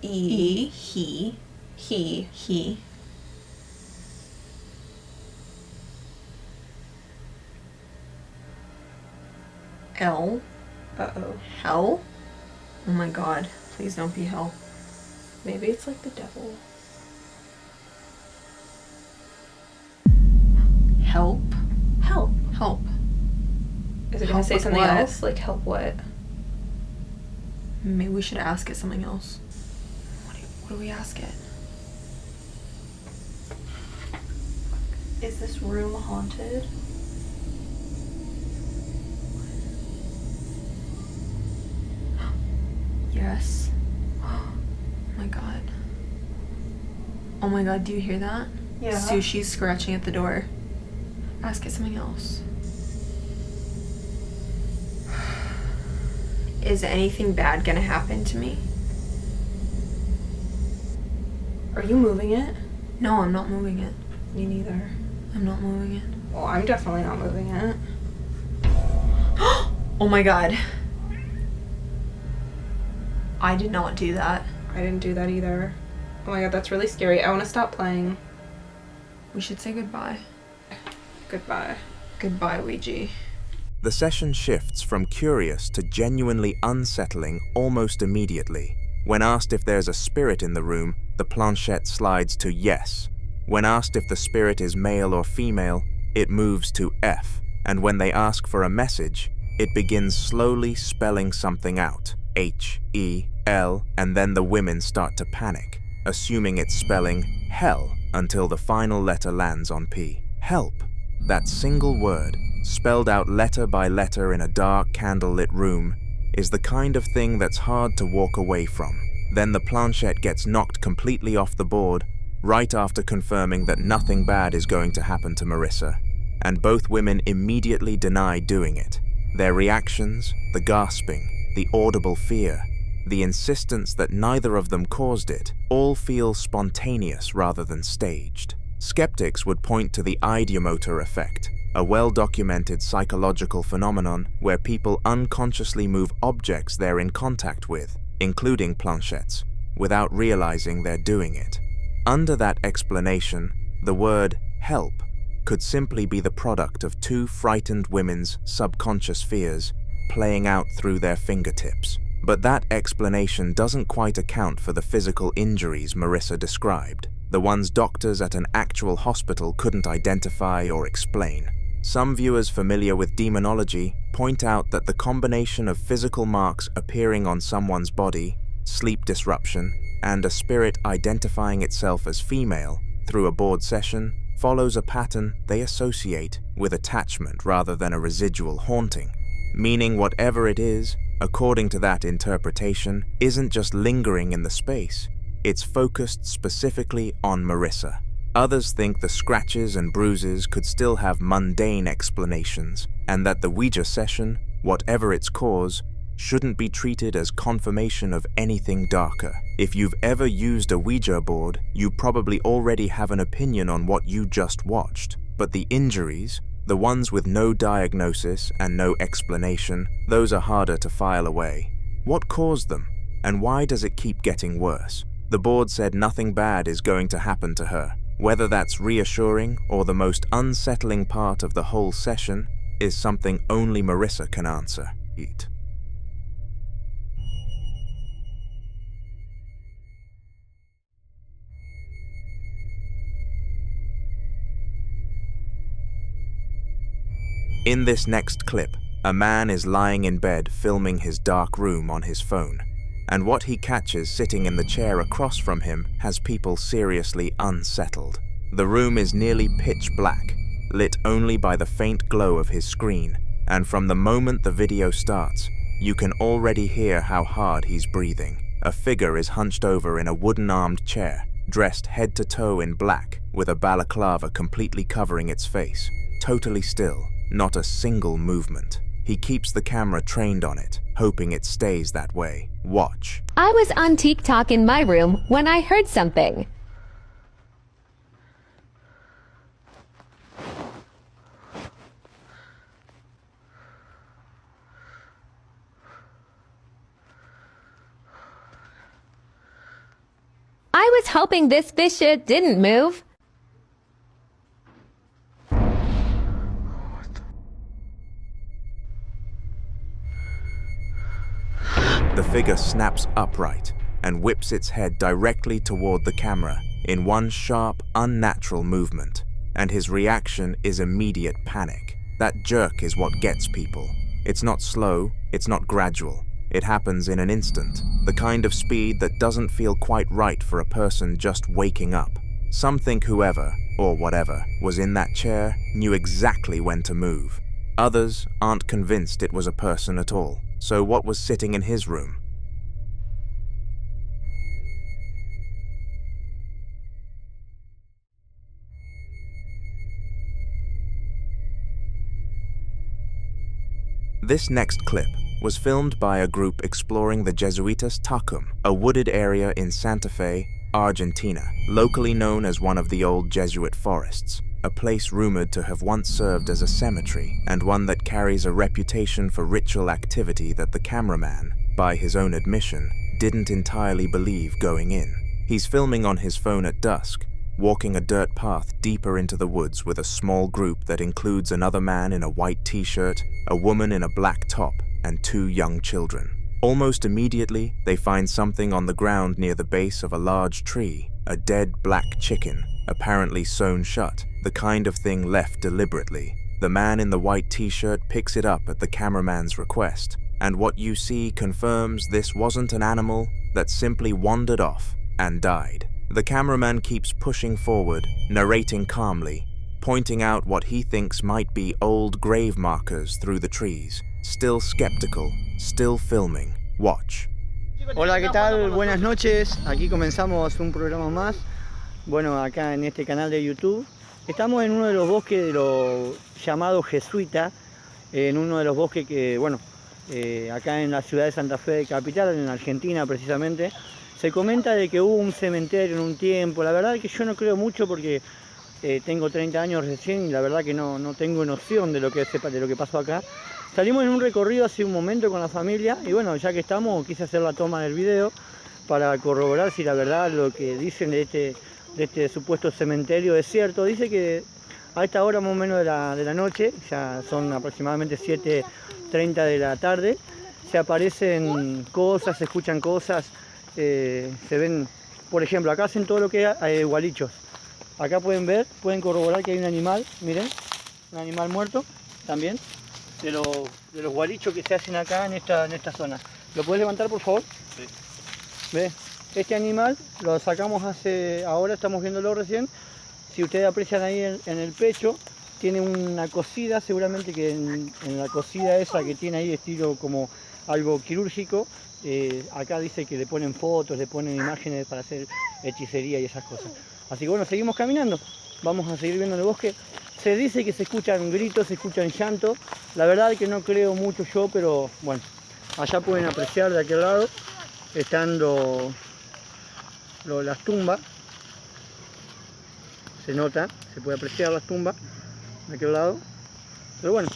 E he L. Uh-oh. Hell? Oh my god. Please don't be hell. Maybe it's like the devil. Help? Help. Help. Is it gonna Help say with something what? else? Like help what? Maybe we should ask it something else. What do we ask it? Is this room haunted? Yes. Oh my god. Oh my god, do you hear that? Yeah. Sushi's scratching at the door. Ask it something else. Is anything bad gonna happen to me? Are you moving it? No, I'm not moving it. Me neither. I'm not moving it. Well, I'm definitely not moving it. Oh my god. I did not do that. I didn't do that either. Oh my god, that's really scary. I want to stop playing. We should say goodbye. Goodbye. Goodbye, Ouija. The session shifts from curious to genuinely unsettling almost immediately. When asked if there's a spirit in the room, the planchette slides to yes. When asked if the spirit is male or female, it moves to F. And when they ask for a message, it begins slowly spelling something out. H, E, L, and then the women start to panic, assuming it's spelling hell until the final letter lands on P. Help. That single word, spelled out letter by letter in a dark candlelit room, is the kind of thing that's hard to walk away from. Then the planchette gets knocked completely off the board, right after confirming that nothing bad is going to happen to Marissa, and both women immediately deny doing it. Their reactions, the gasping, the audible fear, the insistence that neither of them caused it, all feel spontaneous rather than staged. Skeptics would point to the ideomotor effect, a well-documented psychological phenomenon where people unconsciously move objects they're in contact with, including planchettes, without realizing they're doing it. Under that explanation, the word help could simply be the product of two frightened women's subconscious fears playing out through their fingertips. But that explanation doesn't quite account for the physical injuries Marissa described, the ones doctors at an actual hospital couldn't identify or explain. Some viewers familiar with demonology point out that the combination of physical marks appearing on someone's body, sleep disruption, and a spirit identifying itself as female through a board session follows a pattern they associate with attachment rather than a residual haunting, meaning whatever it is, according to that interpretation, isn't just lingering in the space, it's focused specifically on Marissa. Others think the scratches and bruises could still have mundane explanations, and that the Ouija session, whatever its cause, shouldn't be treated as confirmation of anything darker. If you've ever used a Ouija board, you probably already have an opinion on what you just watched. But the injuries, the ones with no diagnosis and no explanation, those are harder to file away. What caused them, and why does it keep getting worse? The board said nothing bad is going to happen to her, Whether that's reassuring or the most unsettling part of the whole session is something only Marissa can answer. In this next clip, a man is lying in bed filming his dark room on his phone, and what he catches sitting in the chair across from him has people seriously unsettled. The room is nearly pitch black, lit only by the faint glow of his screen, and from the moment the video starts, you can already hear how hard he's breathing. A figure is hunched over in a wooden-armed chair, dressed head to toe in black, with a balaclava completely covering its face, totally still. Not a single movement. He keeps the camera trained on it, hoping it stays that way. Watch. I was on TikTok in my room when I heard something. I was hoping this fish didn't move. The figure snaps upright and whips its head directly toward the camera in one sharp, unnatural movement, and his reaction is immediate panic. That jerk is what gets people. It's not slow, it's not gradual. It happens in an instant, the kind of speed that doesn't feel quite right for a person just waking up. Some think whoever, or whatever, was in that chair knew exactly when to move. Others aren't convinced it was a person at all. So what was sitting in his room? This next clip was filmed by a group exploring the Jesuitas Tacum, a wooded area in Santa Fe, Argentina, locally known as one of the old Jesuit forests, a place rumored to have once served as a cemetery, and one that carries a reputation for ritual activity that the cameraman, by his own admission, didn't entirely believe going in. He's filming on his phone at dusk, walking a dirt path deeper into the woods with a small group that includes another man in a white t-shirt, a woman in a black top, and 2 young children. Almost immediately, they find something on the ground near the base of a large tree, a dead black chicken, apparently sewn shut, the kind of thing left deliberately. The man in the white t-shirt picks it up at the cameraman's request, and what you see confirms this wasn't an animal that simply wandered off and died. The cameraman keeps pushing forward, narrating calmly, pointing out what he thinks might be old grave markers through the trees. Still skeptical, still filming. Watch. Hola, ¿qué tal? Buenas noches. Aquí comenzamos un programa más. Bueno, acá en este canal de YouTube. Estamos en uno de los bosques de lo llamado Jesuita, en uno de los bosques que, bueno, acá en la ciudad de Santa Fe capital, en Argentina precisamente. Se comenta de que hubo un cementerio en un tiempo. La verdad es que yo no creo mucho porque tengo 30 años recién y la verdad que no tengo noción de lo que pasó acá. Salimos en un recorrido hace un momento con la familia y bueno, ya que estamos, quise hacer la toma del video para corroborar si la verdad lo que dicen de este supuesto cementerio es cierto. Dice que a esta hora más o menos de la noche, ya son aproximadamente 7:30 de la tarde, se aparecen cosas, se escuchan cosas, se ven, por ejemplo, acá hacen todo lo que hay gualichos. Acá pueden ver, pueden corroborar que hay un animal, miren, un animal muerto también, de los gualichos que se hacen acá en esta zona. ¿Lo puedes levantar, por favor? Sí. ¿Ves? Este animal lo sacamos ahora estamos viéndolo recién. Si ustedes aprecian ahí en el pecho, tiene una cosida, seguramente que en la cosida esa que tiene ahí, estilo como algo quirúrgico, acá dice que le ponen fotos, le ponen imágenes para hacer hechicería y esas cosas. Así que bueno, seguimos caminando, vamos a seguir viendo el bosque. Se dice que se escuchan gritos, se escuchan llantos. La verdad es que no creo mucho yo, pero bueno, allá pueden apreciar de aquel lado, están las tumbas. Se nota, se puede apreciar las tumbas de aquel lado. Pero bueno,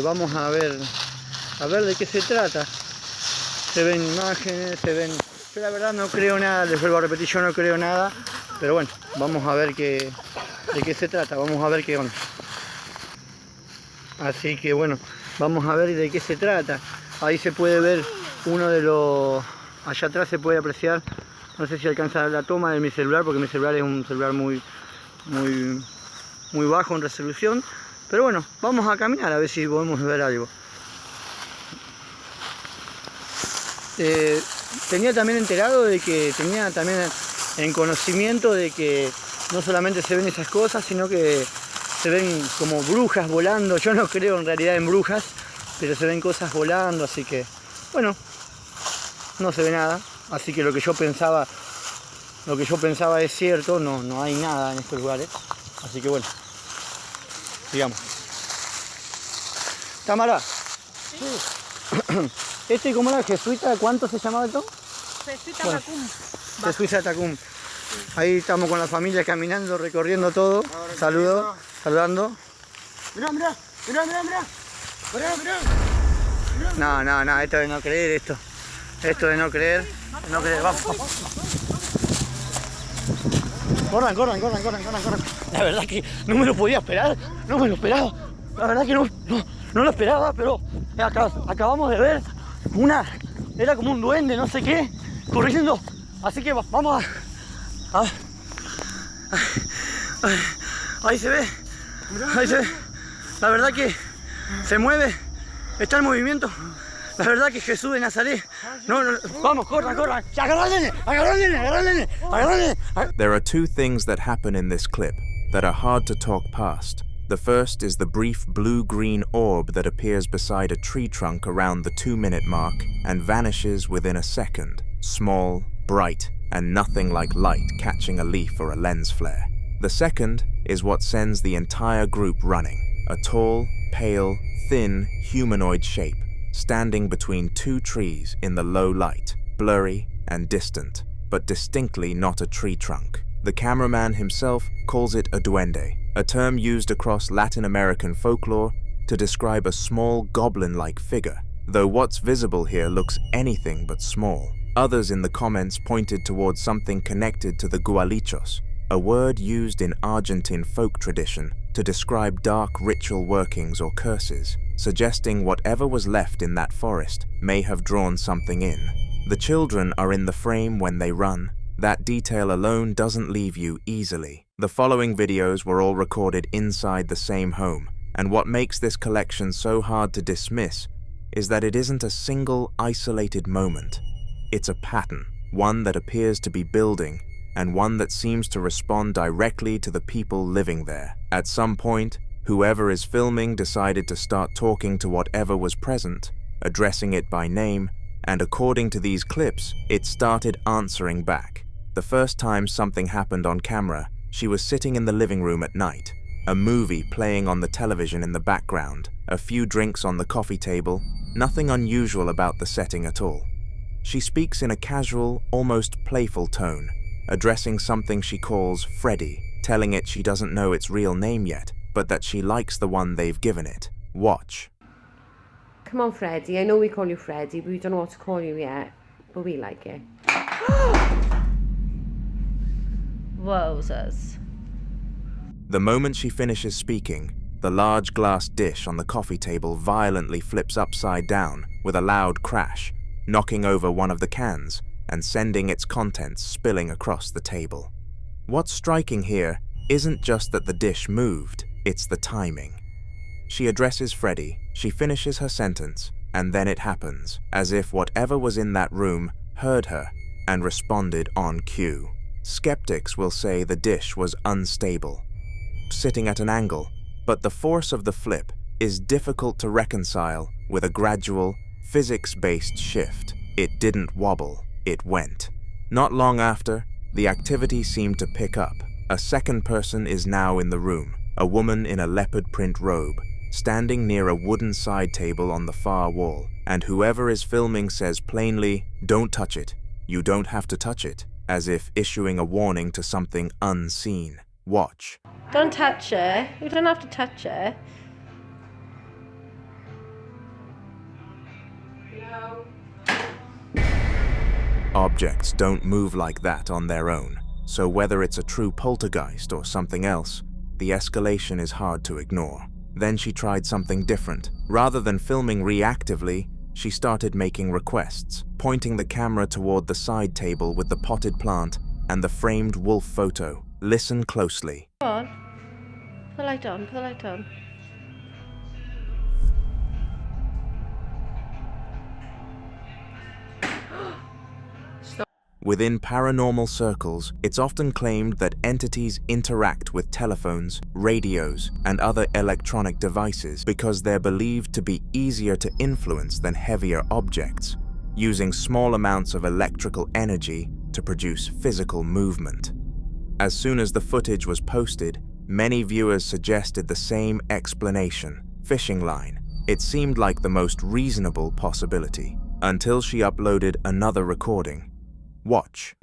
vamos a ver de qué se trata. Se ven imágenes, se ven Yo la verdad no creo nada, les vuelvo a repetir, yo no creo nada. Pero bueno, vamos a ver de qué se trata, vamos a ver qué onda. Así que bueno, vamos a ver de qué se trata. Ahí se puede ver uno de los... Allá atrás se puede apreciar, no sé si alcanza la toma de mi celular, porque mi celular es un celular muy bajo en resolución. Pero bueno, vamos a caminar a ver si podemos ver algo. Tenía también enterado de que tenía también en conocimiento de que no solamente se ven esas cosas, sino que se ven como brujas volando. Yo no creo en realidad en brujas, pero se ven cosas volando, así que bueno, no se ve nada. Así que lo que yo pensaba es cierto, no hay nada en estos lugares. Así que bueno, digamos. Tamara. Sí. ¿Cómo era? ¿Jesuita? ¿Cuánto se llamaba esto? Jesuita Bueno, Tacum. Jesuita Tacum. Ahí estamos con la familia caminando, recorriendo todo. Saludos, saludando. Mirá, mirá, mirá, mirá, mirá. Mirá, mirá. No, esto de no creer, esto. Esto de no creer. Vamos. Corran. La verdad que no me lo podía esperar. No me lo esperaba. La verdad que no lo esperaba, pero acabamos de ver era como un duende, no sé qué, corriendo. Así que vamos a ahí se ve. La verdad que se mueve, está en movimiento. La verdad que Jesús de Nazaret. No, vamos, corran. Agarrale. There are two things that happen in this clip that are hard to talk past. The first is the brief blue-green orb that appears beside a tree trunk around the 2-minute mark and vanishes within a second, small, bright, and nothing like light catching a leaf or a lens flare. The second is what sends the entire group running, a tall, pale, thin, humanoid shape, standing between two trees in the low light, blurry and distant, but distinctly not a tree trunk. The cameraman himself calls it a duende, a term used across Latin American folklore to describe a small goblin-like figure, though what's visible here looks anything but small. Others in the comments pointed towards something connected to the gualichos, a word used in Argentine folk tradition to describe dark ritual workings or curses, suggesting whatever was left in that forest may have drawn something in. The children are in the frame when they run. That detail alone doesn't leave you easily. The following videos were all recorded inside the same home, and what makes this collection so hard to dismiss is that it isn't a single isolated moment. It's a pattern, one that appears to be building, and one that seems to respond directly to the people living there. At some point, whoever is filming decided to start talking to whatever was present, addressing it by name, and according to these clips, it started answering back. The first time something happened on camera, she was sitting in the living room at night, a movie playing on the television in the background, a few drinks on the coffee table, nothing unusual about the setting at all. She speaks in a casual, almost playful tone, addressing something she calls Freddy, telling it she doesn't know its real name yet, but that she likes the one they've given it. Watch. Come on, Freddy. I know we call you Freddy, but we don't know what to call you yet. But we like it. Wowzers. The moment she finishes speaking, the large glass dish on the coffee table violently flips upside down with a loud crash, knocking over one of the cans and sending its contents spilling across the table. What's striking here isn't just that the dish moved, it's the timing. She addresses Freddy, she finishes her sentence, and then it happens, as if whatever was in that room heard her and responded on cue. Skeptics will say the dish was unstable, sitting at an angle, but the force of the flip is difficult to reconcile with a gradual, physics-based shift. It didn't wobble, it went. Not long after, the activity seemed to pick up. A second person is now in the room, a woman in a leopard print robe, standing near a wooden side table on the far wall, and whoever is filming says plainly, "Don't touch it. You don't have to touch it," as if issuing a warning to something unseen. Watch. Don't touch it. You don't have to touch it. Objects don't move like that on their own, so whether it's a true poltergeist or something else, the escalation is hard to ignore. Then she tried something different. Rather than filming reactively, she started making requests, pointing the camera toward the side table with the potted plant and the framed wolf photo. Listen closely. Come on. Put the light on, put the light on. Within paranormal circles, it's often claimed that entities interact with telephones, radios, and other electronic devices because they're believed to be easier to influence than heavier objects, using small amounts of electrical energy to produce physical movement. As soon as the footage was posted, many viewers suggested the same explanation: fishing line. It seemed like the most reasonable possibility, until she uploaded another recording. Watch.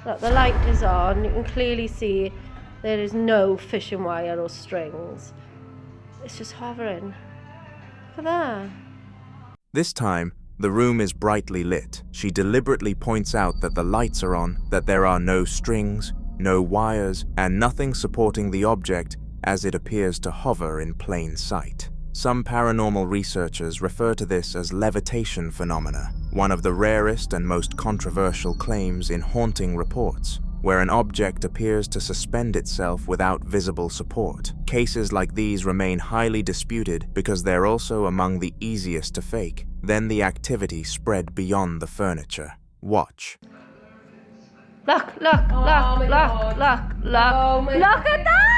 Look, the light is on. You can clearly see there is no fishing wire or strings. It's just hovering. Look at that. This time, the room is brightly lit. She deliberately points out that the lights are on, that there are no strings, no wires, and nothing supporting the object as it appears to hover in plain sight. Some paranormal researchers refer to this as levitation phenomena, one of the rarest and most controversial claims in haunting reports, where an object appears to suspend itself without visible support. Cases like these remain highly disputed because they're also among the easiest to fake. Then the activity spread beyond the furniture. Watch. Look, look, look, look, look, look. Oh my Look at that!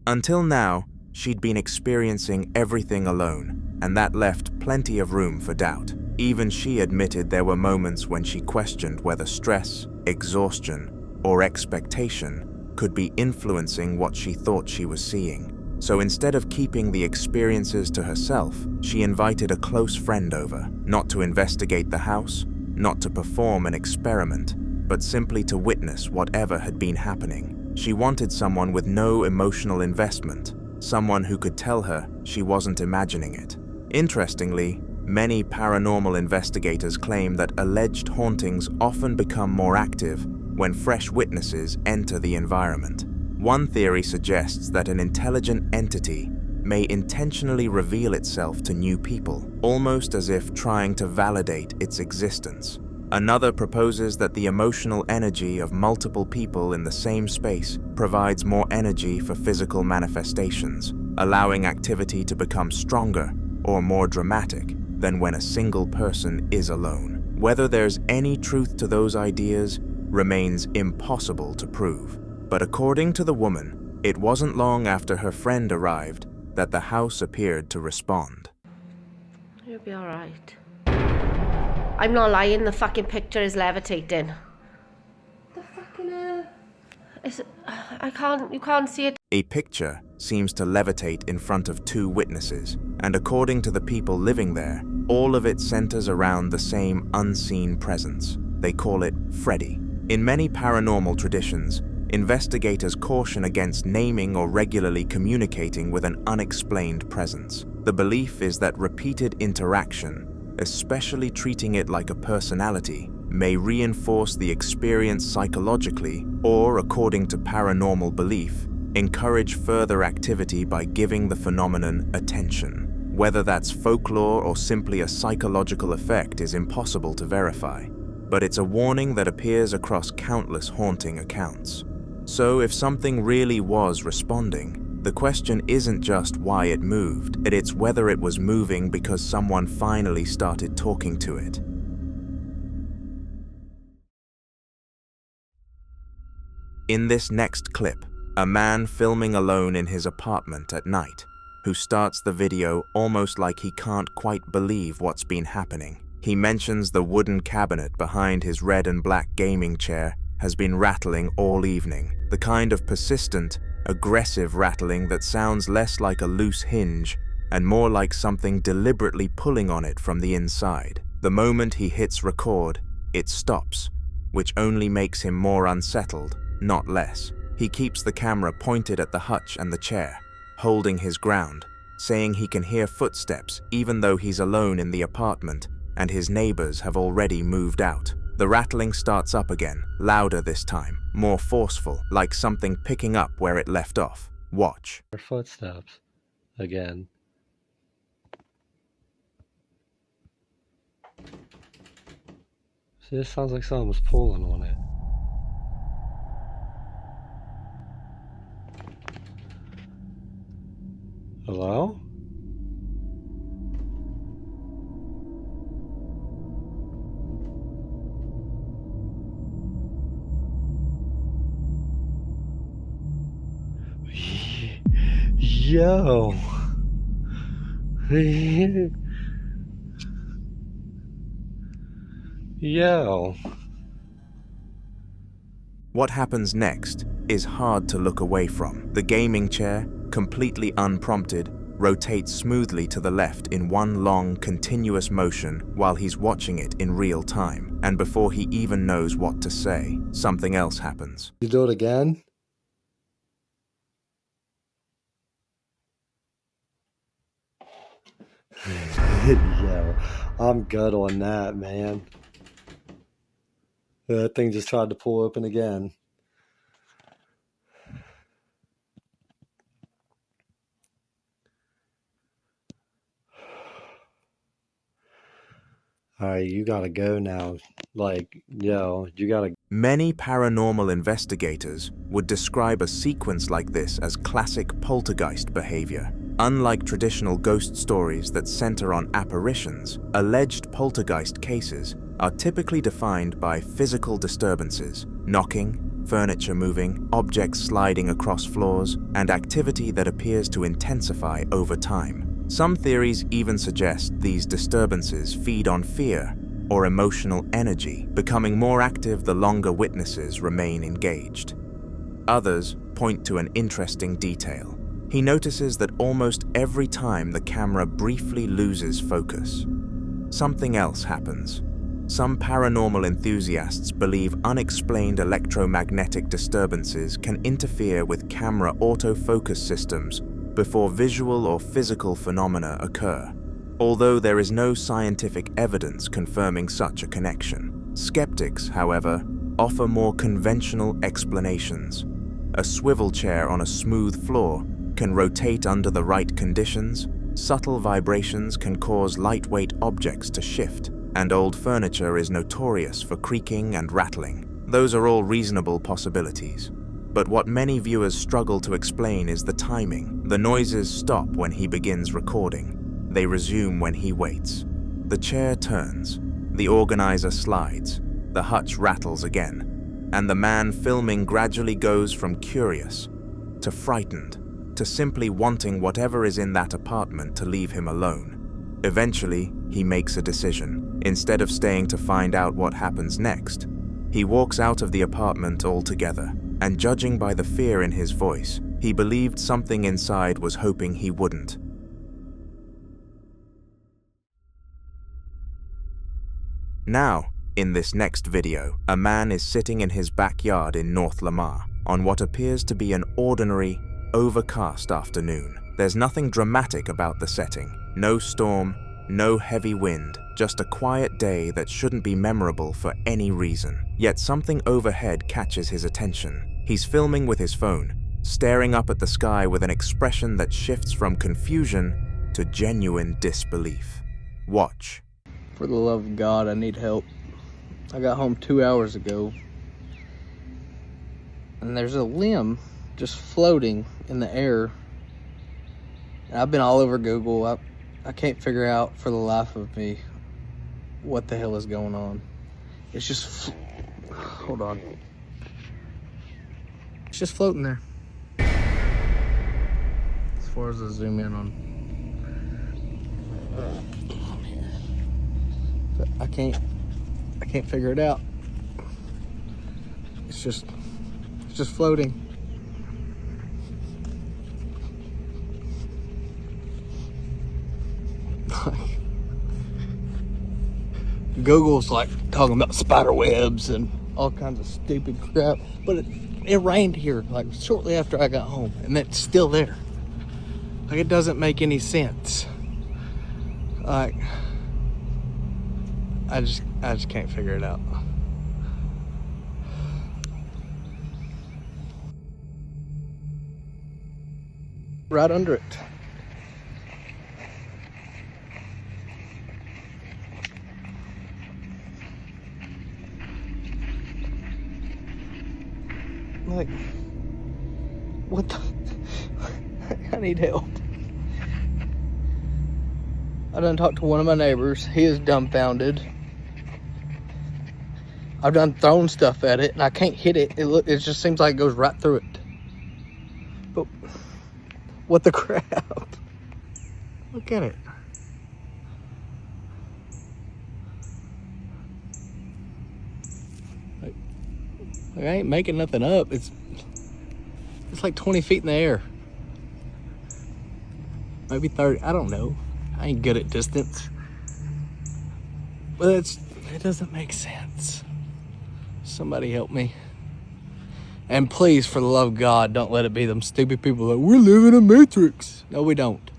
Until now, she'd been experiencing everything alone, and that left plenty of room for doubt. Even she admitted there were moments when she questioned whether stress, exhaustion, or expectation could be influencing what she thought she was seeing. So instead of keeping the experiences to herself, she invited a close friend over, not to investigate the house, not to perform an experiment, but simply to witness whatever had been happening. She wanted someone with no emotional investment, someone who could tell her she wasn't imagining it. Interestingly, many paranormal investigators claim that alleged hauntings often become more active when fresh witnesses enter the environment. One theory suggests that an intelligent entity may intentionally reveal itself to new people, almost as if trying to validate its existence. Another proposes that the emotional energy of multiple people in the same space provides more energy for physical manifestations, allowing activity to become stronger or more dramatic than when a single person is alone. Whether there's any truth to those ideas remains impossible to prove. But according to the woman, it wasn't long after her friend arrived that the house appeared to respond. You'll be alright. I'm not lying, the fucking picture is levitating. The fucking hell? You can't see it. A picture seems to levitate in front of two witnesses, and according to the people living there, all of it centers around the same unseen presence. They call it Freddy. In many paranormal traditions, investigators caution against naming or regularly communicating with an unexplained presence. The belief is that repeated interaction, especially treating it like a personality, may reinforce the experience psychologically or, according to paranormal belief, encourage further activity by giving the phenomenon attention. Whether that's folklore or simply a psychological effect is impossible to verify, but it's a warning that appears across countless haunting accounts. So if something really was responding, the question isn't just why it moved, it's whether it was moving because someone finally started talking to it. In this next clip, a man filming alone in his apartment at night, who starts the video almost like he can't quite believe what's been happening. He mentions the wooden cabinet behind his red and black gaming chair has been rattling all evening, the kind of persistent, aggressive rattling that sounds less like a loose hinge and more like something deliberately pulling on it from the inside. The moment he hits record, it stops, which only makes him more unsettled, not less. He keeps the camera pointed at the hutch and the chair, holding his ground, saying he can hear footsteps even though he's alone in the apartment and his neighbors have already moved out. The rattling starts up again, louder this time, more forceful, like something picking up where it left off. Watch. Footsteps again. See, this sounds like someone was pulling on it. Hello? Yo. Yo. What happens next is hard to look away from. The gaming chair, completely unprompted, rotates smoothly to the left in one long, continuous motion while he's watching it in real time. And before he even knows what to say, something else happens. You do it again? Yo, I'm good on that, man. That thing just tried to pull open again. Alright, you gotta go now. Like, yo, you gotta... Many paranormal investigators would describe a sequence like this as classic poltergeist behavior. Unlike traditional ghost stories that center on apparitions, alleged poltergeist cases are typically defined by physical disturbances, knocking, furniture moving, objects sliding across floors, and activity that appears to intensify over time. Some theories even suggest these disturbances feed on fear or emotional energy, becoming more active the longer witnesses remain engaged. Others point to an interesting detail. He notices that almost every time the camera briefly loses focus, something else happens. Some paranormal enthusiasts believe unexplained electromagnetic disturbances can interfere with camera autofocus systems before visual or physical phenomena occur. Although there is no scientific evidence confirming such a connection, skeptics, however, offer more conventional explanations. A swivel chair on a smooth floor can rotate under the right conditions, subtle vibrations can cause lightweight objects to shift, and old furniture is notorious for creaking and rattling. Those are all reasonable possibilities. But what many viewers struggle to explain is the timing. The noises stop when he begins recording. They resume when he waits. The chair turns, the organizer slides, the hutch rattles again, and the man filming gradually goes from curious to frightened, to simply wanting whatever is in that apartment to leave him alone. Eventually, he makes a decision. Instead of staying to find out what happens next, he walks out of the apartment altogether, and judging by the fear in his voice, he believed something inside was hoping he wouldn't. Now, in this next video, a man is sitting in his backyard in North Lamar on what appears to be an ordinary, overcast afternoon. There's nothing dramatic about the setting. No storm, no heavy wind, just a quiet day that shouldn't be memorable for any reason. Yet something overhead catches his attention. He's filming with his phone, staring up at the sky with an expression that shifts from confusion to genuine disbelief. Watch. For the love of God, I need help. I got home 2 hours ago, and there's a limb just floating in the air. And I've been all over Google. I can't figure out for the life of me what the hell is going on. It's just, hold on. It's just floating there. As far as I zoom in on. But I can't figure it out. It's just floating. Google's like talking about spider webs and all kinds of stupid crap, but it rained here like shortly after I got home, and it's still there. Like, it doesn't make any sense. Like, I just can't figure it out. Right under it. Like, what the? I need help. I done talked to one of my neighbors. He is dumbfounded. I've done thrown stuff at it, and I can't hit it. It just seems like it goes right through it. But what the crap? Look at it. Like, I ain't making nothing up. It's like 20 feet in the air. Maybe 30. I don't know. I ain't good at distance. But it doesn't make sense. Somebody help me. And please, for the love of God, don't let it be them stupid people that we live in a matrix. No, we don't.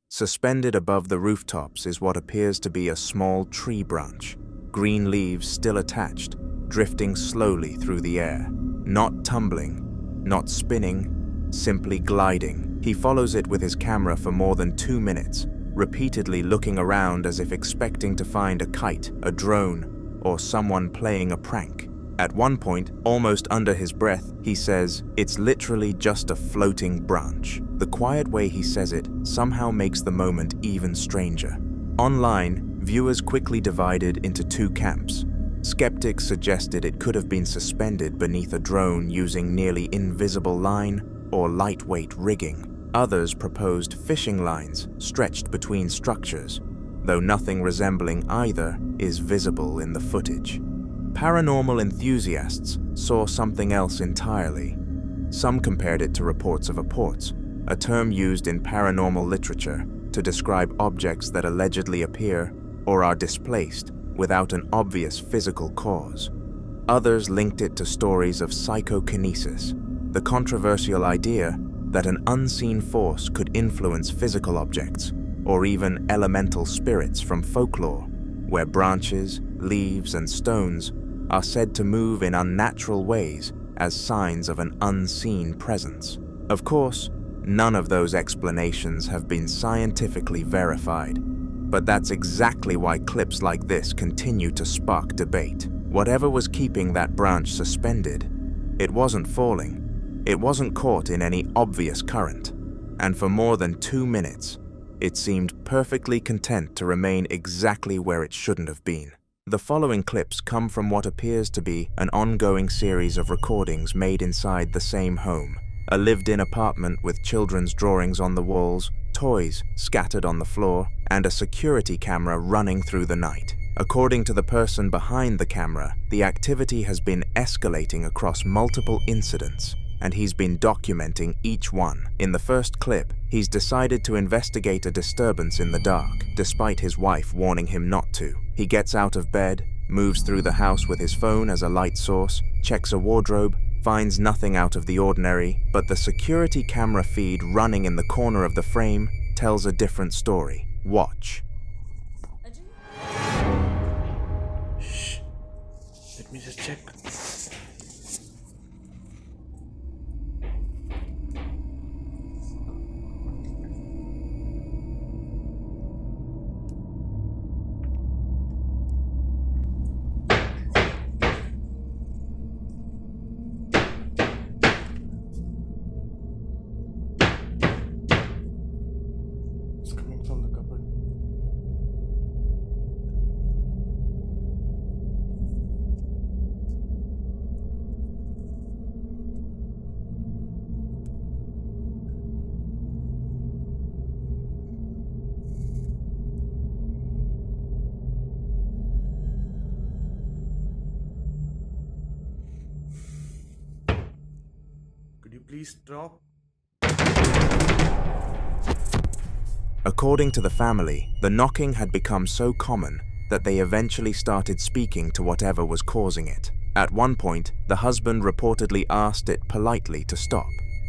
Suspended above the rooftops is what appears to be a small tree branch, green leaves still attached, drifting slowly through the air. Not tumbling, not spinning, simply gliding. He follows it with his camera for more than 2 minutes, repeatedly looking around as if expecting to find a kite, a drone, or someone playing a prank. At one point, almost under his breath, he says, "It's literally just a floating branch." The quiet way he says it somehow makes the moment even stranger. Online, viewers quickly divided into 2 camps. Skeptics suggested it could have been suspended beneath a drone using nearly invisible line or lightweight rigging. Others proposed fishing lines stretched between structures, though nothing resembling either is visible in the footage. Paranormal enthusiasts saw something else entirely. Some compared it to reports of apports, a term used in paranormal literature to describe objects that allegedly appear or are displaced without an obvious physical cause. Others linked it to stories of psychokinesis, the controversial idea that an unseen force could influence physical objects, or even elemental spirits from folklore, where branches, leaves, and stones are said to move in unnatural ways as signs of an unseen presence. Of course, none of those explanations have been scientifically verified, but that's exactly why clips like this continue to spark debate. Whatever was keeping that branch suspended, it wasn't falling, it wasn't caught in any obvious current, and for more than 2 minutes, it seemed perfectly content to remain exactly where it shouldn't have been. The following clips come from what appears to be an ongoing series of recordings made inside the same home, a lived-in apartment with children's drawings on the walls, toys scattered on the floor, and a security camera running through the night. According to the person behind the camera, the activity has been escalating across multiple incidents, and he's been documenting each one. In the first clip, he's decided to investigate a disturbance in the dark, despite his wife warning him not to. He gets out of bed, moves through the house with his phone as a light source, checks a wardrobe, finds nothing out of the ordinary, but the security camera feed running in the corner of the frame tells a different story. Watch. Shh. Let me just check. It's coming from the cupboard. Could you please stop? According to the family, the knocking had become so common that they eventually started speaking to whatever was causing it. At one point, the husband reportedly asked it politely to stop.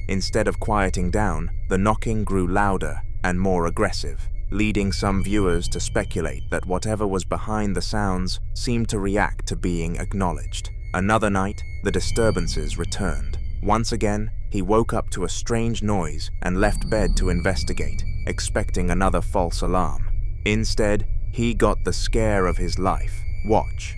Instead of quieting down, the knocking grew louder and more aggressive, leading some viewers to speculate that whatever was behind the sounds seemed to react to being acknowledged. Another night, the disturbances returned. Once again, he woke up to a strange noise and left bed to investigate, expecting another false alarm. Instead, he got the scare of his life. Watch.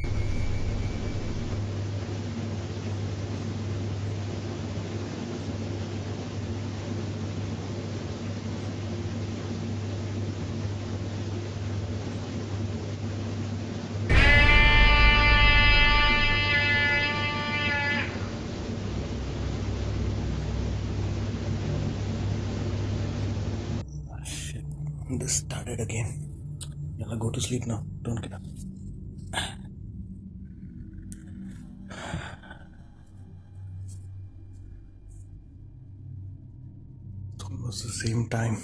This started again. Yalla, go to sleep now. Don't get up. It's almost the same time.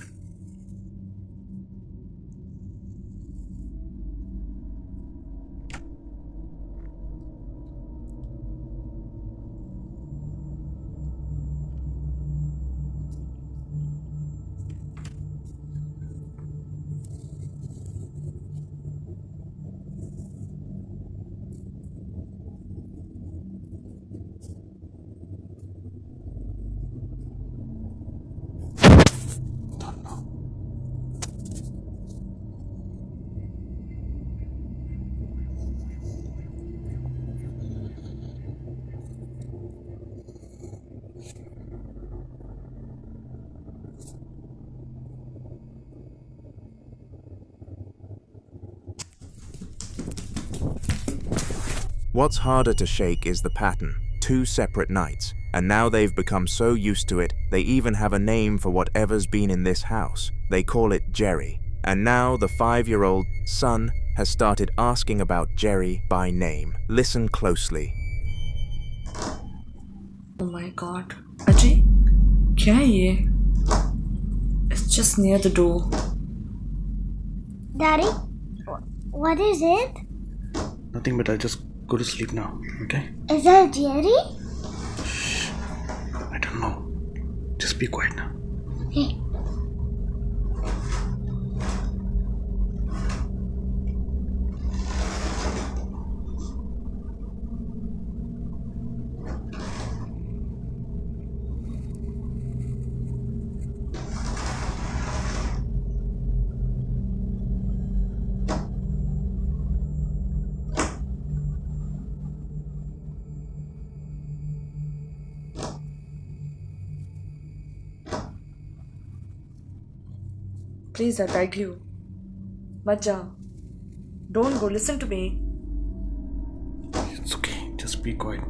What's harder to shake is the pattern. 2 separate nights, and now they've become so used to it, they even have a name for whatever's been in this house. They call it Jerry. And now the 5-year-old son has started asking about Jerry by name. Listen closely. Oh my god. Ajay? क्या है ये? It's just near the door. Daddy? What is it? Nothing, but I'll just go to sleep now, okay? Is that Jerry? I don't know. Just be quiet now. Okay. Please, I beg you. मत जा. Don't go. Listen to me. It's okay. Just be quiet.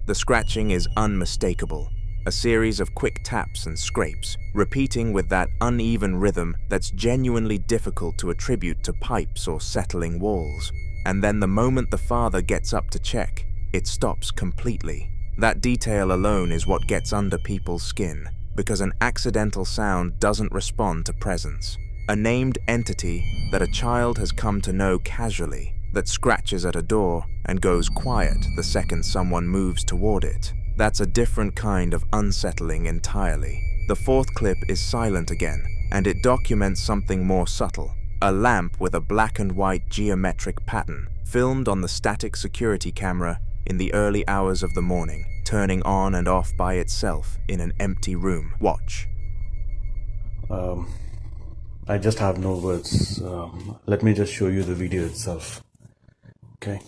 The scratching is unmistakable, a series of quick taps and scrapes, repeating with that uneven rhythm that's genuinely difficult to attribute to pipes or settling walls. And then the moment the father gets up to check, it stops completely. That detail alone is what gets under people's skin, because an accidental sound doesn't respond to presence. A named entity that a child has come to know casually, that scratches at a door and goes quiet the second someone moves toward it. That's a different kind of unsettling entirely. The 4th clip is silent again, and it documents something more subtle. A lamp with a black and white geometric pattern, filmed on the static security camera in the early hours of the morning, turning on and off by itself in an empty room. Watch. I just have no words. Let me just show you the video itself. Okay.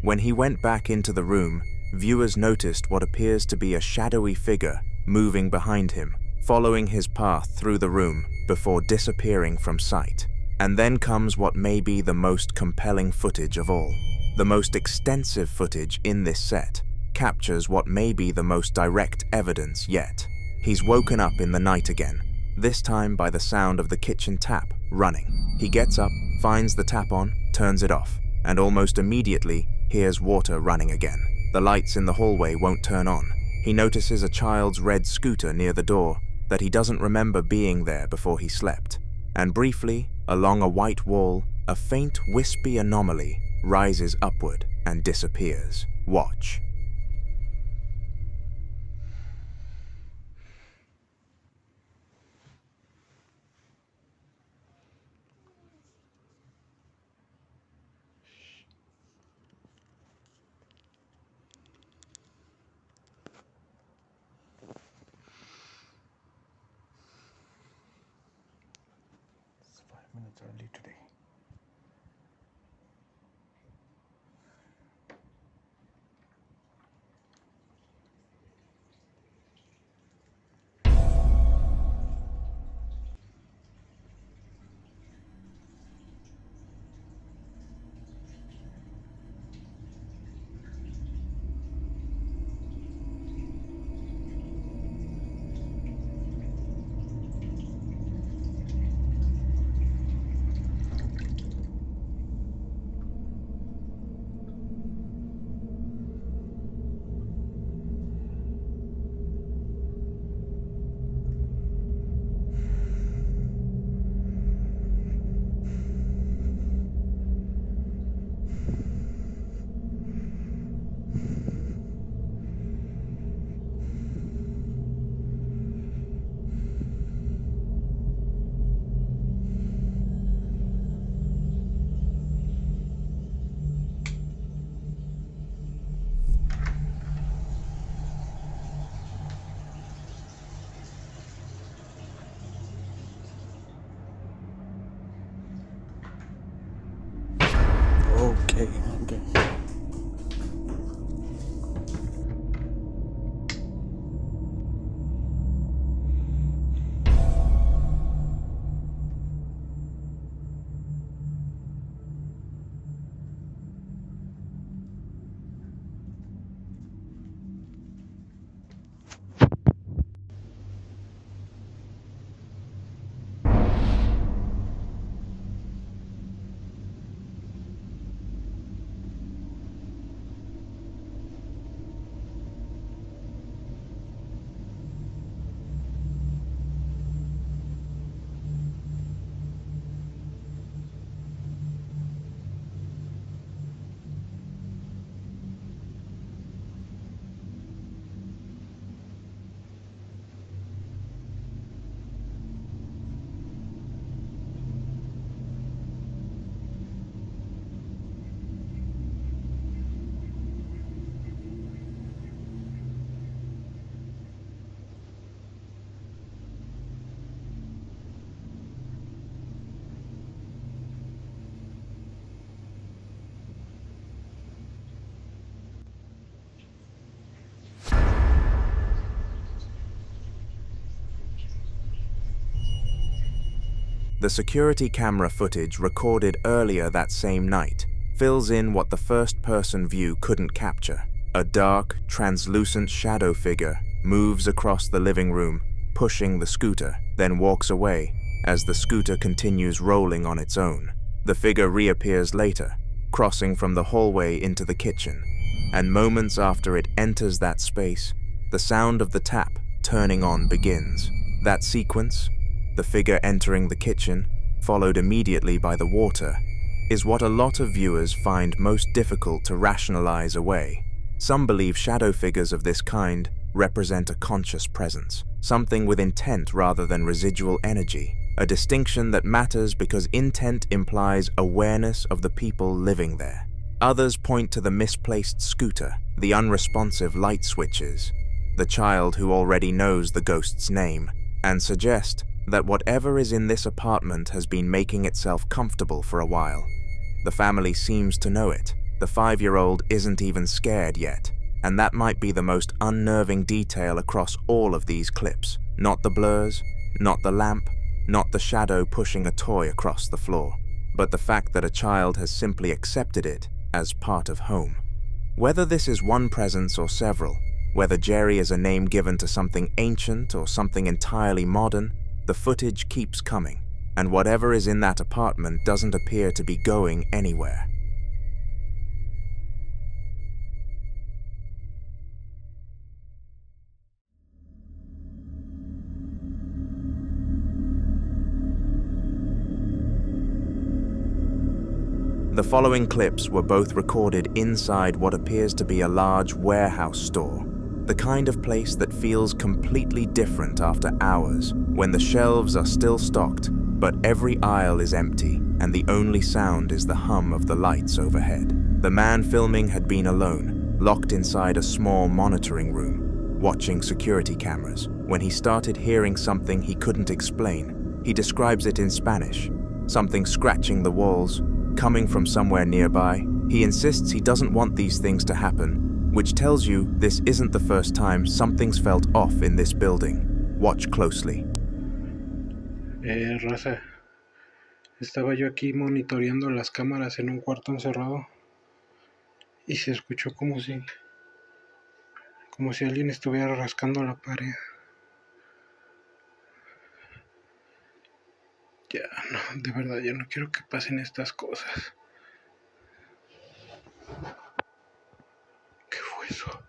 When he went back into the room, viewers noticed what appears to be a shadowy figure moving behind him, following his path through the room before disappearing from sight. And then comes what may be the most compelling footage of all. The most extensive footage in this set captures what may be the most direct evidence yet. He's woken up in the night again, this time by the sound of the kitchen tap running. He gets up, finds the tap on, turns it off, and almost immediately hears water running again. The lights in the hallway won't turn on. He notices a child's red scooter near the door that he doesn't remember being there before he slept. And briefly, along a white wall, a faint wispy anomaly rises upward and disappears. Watch. It's 5 minutes early today. Okay. The security camera footage recorded earlier that same night fills in what the first-person view couldn't capture. A dark, translucent shadow figure moves across the living room, pushing the scooter, then walks away as the scooter continues rolling on its own. The figure reappears later, crossing from the hallway into the kitchen, and moments after it enters that space, the sound of the tap turning on begins. That sequence, the figure entering the kitchen, followed immediately by the water, is what a lot of viewers find most difficult to rationalize away. Some believe shadow figures of this kind represent a conscious presence, something with intent rather than residual energy, a distinction that matters because intent implies awareness of the people living there. Others point to the misplaced scooter, the unresponsive light switches, the child who already knows the ghost's name, and suggest that whatever is in this apartment has been making itself comfortable for a while. The family seems to know it, The 5-year-old isn't even scared yet, and that might be the most unnerving detail across all of these clips. Not the blurs, not the lamp, not the shadow pushing a toy across the floor, but the fact that a child has simply accepted it as part of home. Whether this is one presence or several, whether Jerry is a name given to something ancient or something entirely modern, the footage keeps coming, and whatever is in that apartment doesn't appear to be going anywhere. The following clips were both recorded inside what appears to be a large warehouse store, the kind of place that feels completely different after hours, when the shelves are still stocked, but every aisle is empty, and the only sound is the hum of the lights overhead. The man filming had been alone, locked inside a small monitoring room, watching security cameras, when he started hearing something he couldn't explain. He describes it in Spanish, something scratching the walls, coming from somewhere nearby. He insists he doesn't want these things to happen, which tells you this isn't the first time something's felt off in this building. Watch closely. Raza, estaba yo aquí monitoreando las cámaras en un cuarto encerrado y se escuchó como si alguien estuviera rascando la pared. Ya, no, de verdad, ya no quiero que pasen estas cosas. ¿Qué fue eso?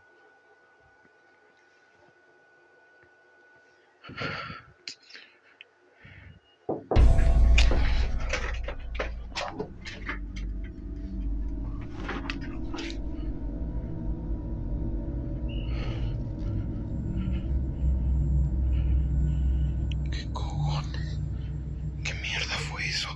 ¿Qué cojones? ¿Qué mierda fue eso?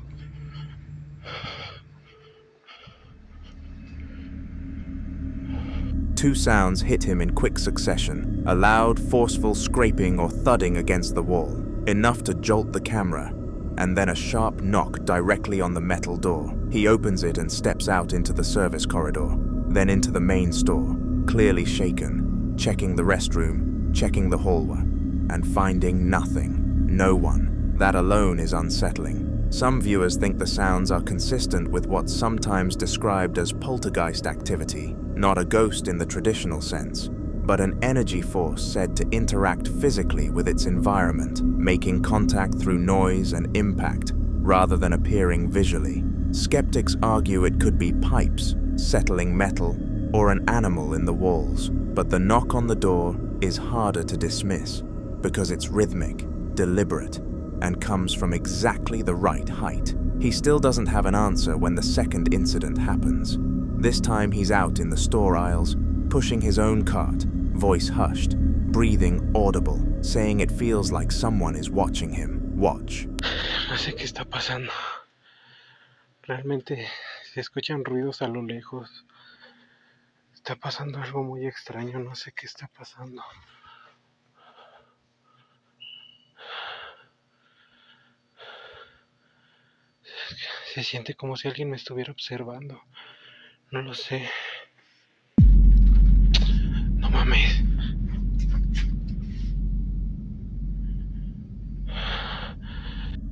Two sounds hit him in quick succession, a loud, forceful scraping or thudding against the wall, enough to jolt the camera, and then a sharp knock directly on the metal door. He opens it and steps out into the service corridor, then into the main store, clearly shaken, checking the restroom, checking the hallway, and finding nothing, no one. That alone is unsettling. Some viewers think the sounds are consistent with what's sometimes described as poltergeist activity, not a ghost in the traditional sense, but an energy force said to interact physically with its environment, making contact through noise and impact, rather than appearing visually. Skeptics argue it could be pipes, settling metal, or an animal in the walls, but the knock on the door is harder to dismiss, because it's rhythmic, deliberate, and comes from exactly the right height. He still doesn't have an answer when the second incident happens. This time he's out in the store aisles, pushing his own cart, voice hushed, breathing audible, saying it feels like someone is watching him. Watch. No sé qué está pasando. Realmente se escuchan ruidos a lo lejos. Está pasando algo muy extraño, no sé qué está pasando. Se siente como si alguien me estuviera observando. No lo sé. No mames.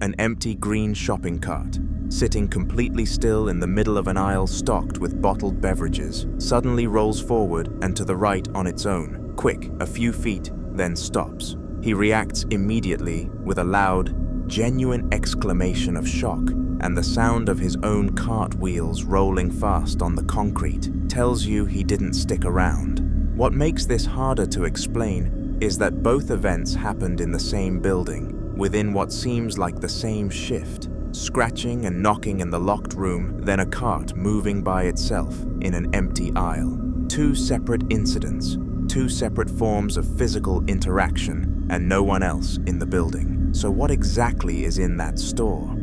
An empty green shopping cart, sitting completely still in the middle of an aisle stocked with bottled beverages, suddenly rolls forward and to the right on its own, quick, a few feet, then stops. He reacts immediately with a loud, genuine exclamation of shock, and the sound of his own cart wheels rolling fast on the concrete tells you he didn't stick around. What makes this harder to explain is that both events happened in the same building, within what seems like the same shift, scratching and knocking in the locked room, then a cart moving by itself in an empty aisle. Two separate incidents, two separate forms of physical interaction, and no one else in the building. So what exactly is in that store?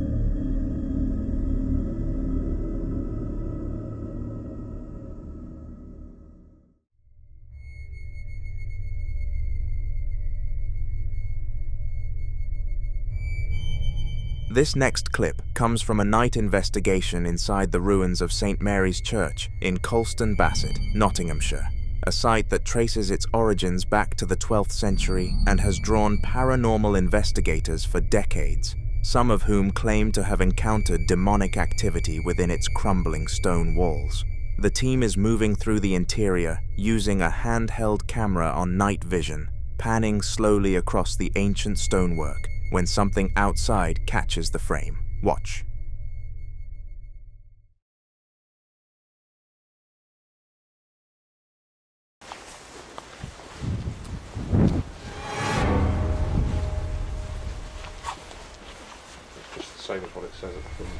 This next clip comes from a night investigation inside the ruins of St. Mary's Church in Colston Bassett, Nottinghamshire, a site that traces its origins back to the 12th century and has drawn paranormal investigators for decades, some of whom claim to have encountered demonic activity within its crumbling stone walls. The team is moving through the interior using a handheld camera on night vision, panning slowly across the ancient stonework when something outside catches the frame. Watch. Just the same as what it says at the front.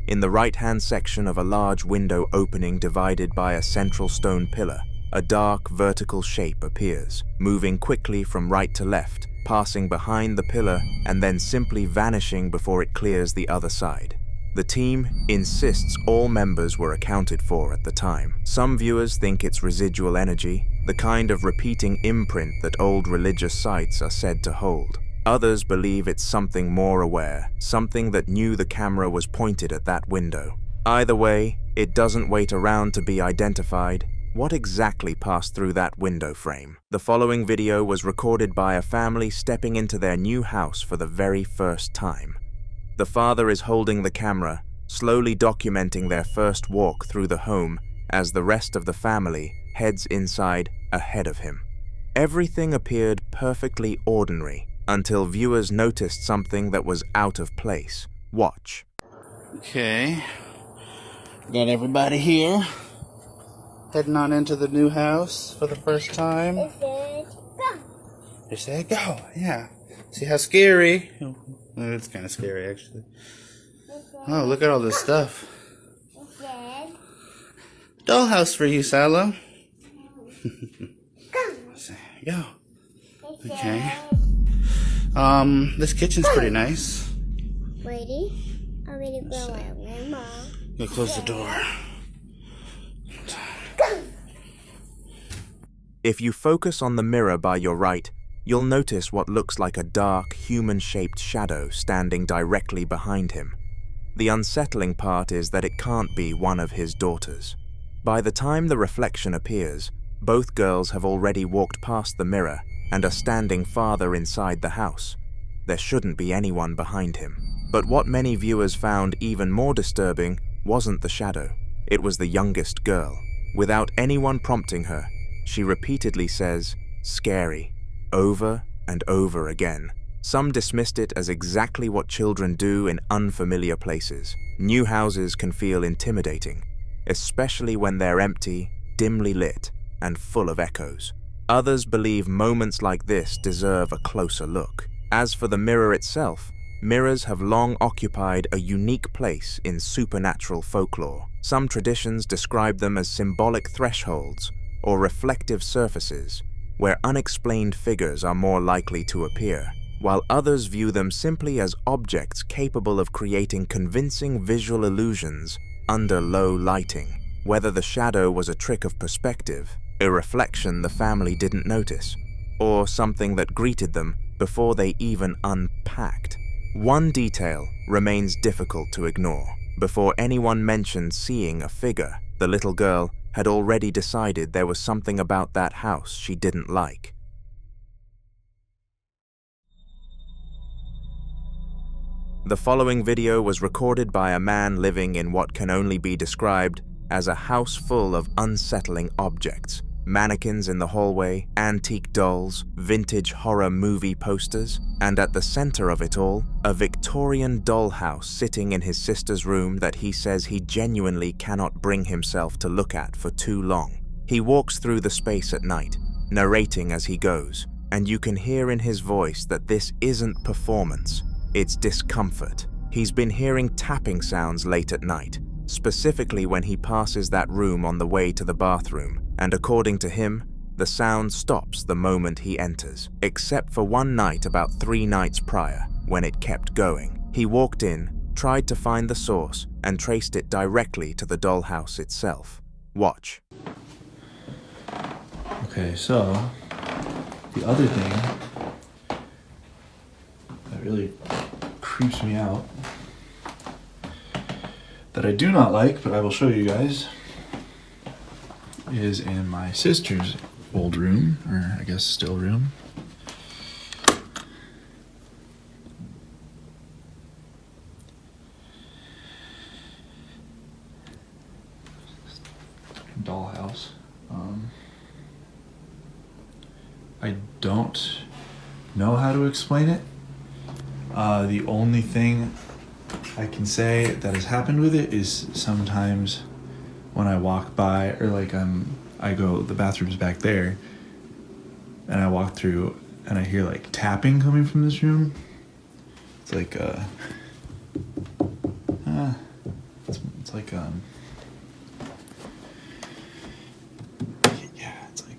In the right-hand section of a large window opening divided by a central stone pillar, a dark vertical shape appears, moving quickly from right to left, passing behind the pillar and then simply vanishing before it clears the other side. The team insists all members were accounted for at the time. Some viewers think it's residual energy, the kind of repeating imprint that old religious sites are said to hold. Others believe it's something more aware, something that knew the camera was pointed at that window. Either way, it doesn't wait around to be identified. What exactly passed through that window frame? The following video was recorded by a family stepping into their new house for the very first time. The father is holding the camera, slowly documenting their first walk through the home as the rest of the family heads inside ahead of him. Everything appeared perfectly ordinary until viewers noticed something that was out of place. Watch. Okay. Got everybody here. Heading on into the new house for the first time. They said go. Yeah. See how scary? It's kind of scary, actually. Oh, look at all this stuff. Dollhouse for you, Salo. Go. Okay. This kitchen's pretty nice. Go close the door. If you focus on the mirror by your right, you'll notice what looks like a dark, human-shaped shadow standing directly behind him. The unsettling part is that it can't be one of his daughters. By the time the reflection appears, both girls have already walked past the mirror and are standing farther inside the house. There shouldn't be anyone behind him. But what many viewers found even more disturbing wasn't the shadow. It was the youngest girl. Without anyone prompting her, she repeatedly says, "Scary," over and over again. Some dismissed it as exactly what children do in unfamiliar places. New houses can feel intimidating, especially when they're empty, dimly lit, and full of echoes. Others believe moments like this deserve a closer look. As for the mirror itself, mirrors have long occupied a unique place in supernatural folklore. Some traditions describe them as symbolic thresholds or reflective surfaces where unexplained figures are more likely to appear, while others view them simply as objects capable of creating convincing visual illusions under low lighting. Whether the shadow was a trick of perspective, a reflection the family didn't notice, or something that greeted them before they even unpacked. One detail remains difficult to ignore. Before anyone mentioned seeing a figure, the little girl had already decided there was something about that house she didn't like. The following video was recorded by a man living in what can only be described as a house full of unsettling objects. Mannequins in the hallway, antique dolls, vintage horror movie posters, and at the center of it all, a Victorian dollhouse sitting in his sister's room that he says he genuinely cannot bring himself to look at for too long. He walks through the space at night, narrating as he goes, and you can hear in his voice that this isn't performance, it's discomfort. He's been hearing tapping sounds late at night, specifically when he passes that room on the way to the bathroom, and according to him, the sound stops the moment he enters, except for one night about 3 nights prior, when it kept going. He walked in, tried to find the source, and traced it directly to the dollhouse itself. Watch. Okay, so the other thing that really creeps me out, that I do not like, but I will show you guys, is in my sister's old room, or I guess still room. Dollhouse. I don't know how to explain it. The only thing I can say that has happened with it is sometimes when I walk by, or like I go, the bathroom's back there, and I walk through and I hear like tapping coming from this room. It's like it's like yeah, it's like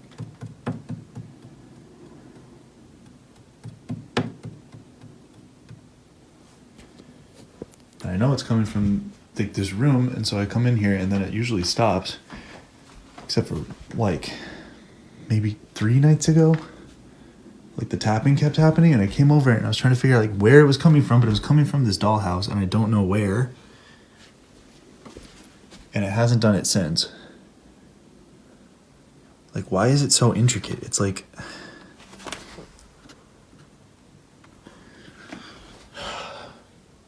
I know it's coming from like this room, and so I come in here and then it usually stops, except for like maybe 3 nights ago, like the tapping kept happening, and I came over and I was trying to figure out like where it was coming from, but it was coming from this dollhouse and I don't know where, and it hasn't done it since. Like, why is it so intricate? It's like,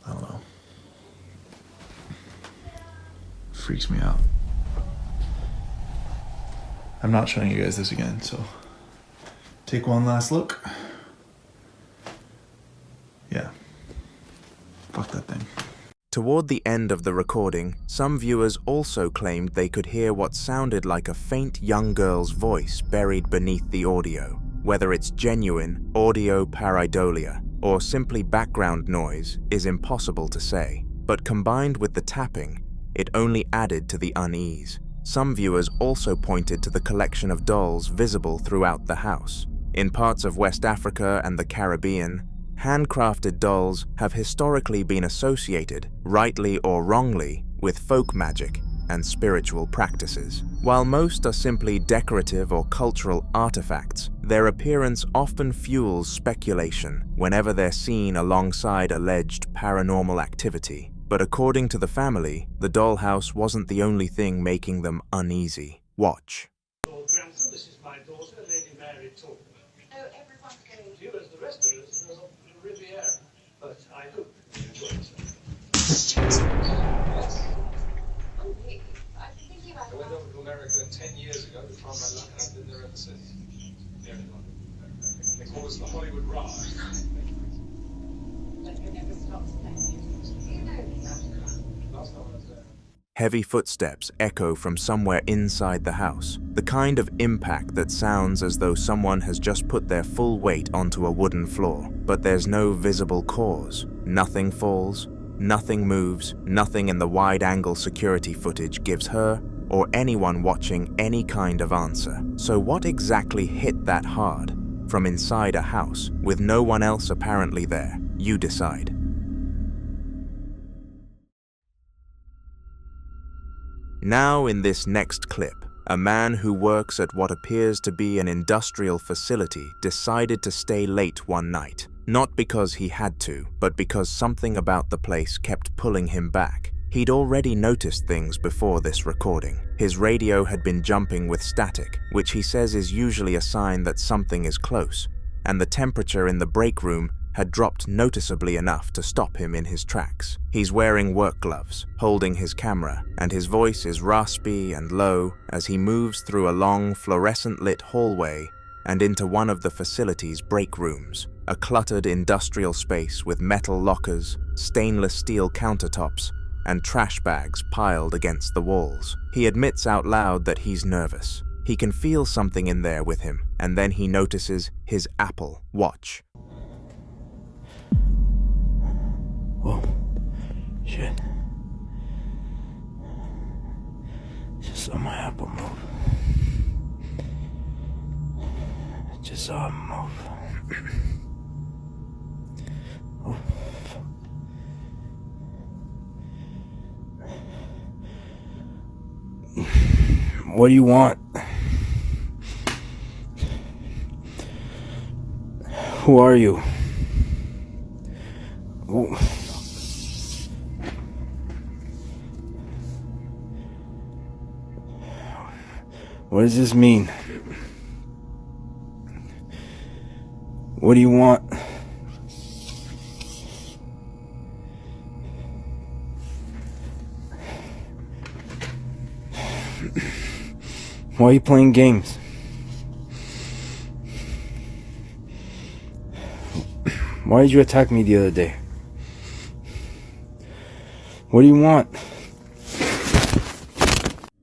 I don't know. Freaks me out. I'm not showing you guys this again, so take one last look. Yeah. Fuck that thing. Toward the end of the recording, some viewers also claimed they could hear what sounded like a faint young girl's voice buried beneath the audio. Whether it's genuine audio pareidolia or simply background noise is impossible to say, but combined with the tapping, it only added to the unease. Some viewers also pointed to the collection of dolls visible throughout the house. In parts of West Africa and the Caribbean, handcrafted dolls have historically been associated, rightly or wrongly, with folk magic and spiritual practices. While most are simply decorative or cultural artifacts, their appearance often fuels speculation whenever they're seen alongside alleged paranormal activity. But according to the family, the dollhouse wasn't the only thing making them uneasy. Watch. Grandson, this is my daughter, Lady Mary Talker. Oh, everyone's going. You, as the rest of us, are on the Riviera. But I hope you enjoy yourself. Oh, really? I've been thinking about it. I went over to America 10 years ago to try my luck, and I've been there ever since. There in London. They call us the Hollywood Rise. But it never stops playing. Do you know that? Last time I was there. Heavy footsteps echo from somewhere inside the house, the kind of impact that sounds as though someone has just put their full weight onto a wooden floor. But there's no visible cause. Nothing falls, nothing moves, nothing in the wide-angle security footage gives her or anyone watching any kind of answer. So what exactly hit that hard? From inside a house, with no one else apparently there? You decide. Now in this next clip, a man who works at what appears to be an industrial facility decided to stay late one night. Not because he had to, but because something about the place kept pulling him back. He'd already noticed things before this recording. His radio had been jumping with static, which he says is usually a sign that something is close, and the temperature in the break room had dropped noticeably enough to stop him in his tracks. He's wearing work gloves, holding his camera, and his voice is raspy and low as he moves through a long fluorescent-lit hallway and into one of the facility's break rooms, a cluttered industrial space with metal lockers, stainless steel countertops, and trash bags piled against the walls. He admits out loud that he's nervous. He can feel something in there with him, and then he notices his Apple Watch. Oh, shit. Just saw my Apple move. Just saw him move. Oh. What do you want? Who are you? Ooh. What does this mean? What do you want? Why are you playing games? Why did you attack me the other day? What do you want?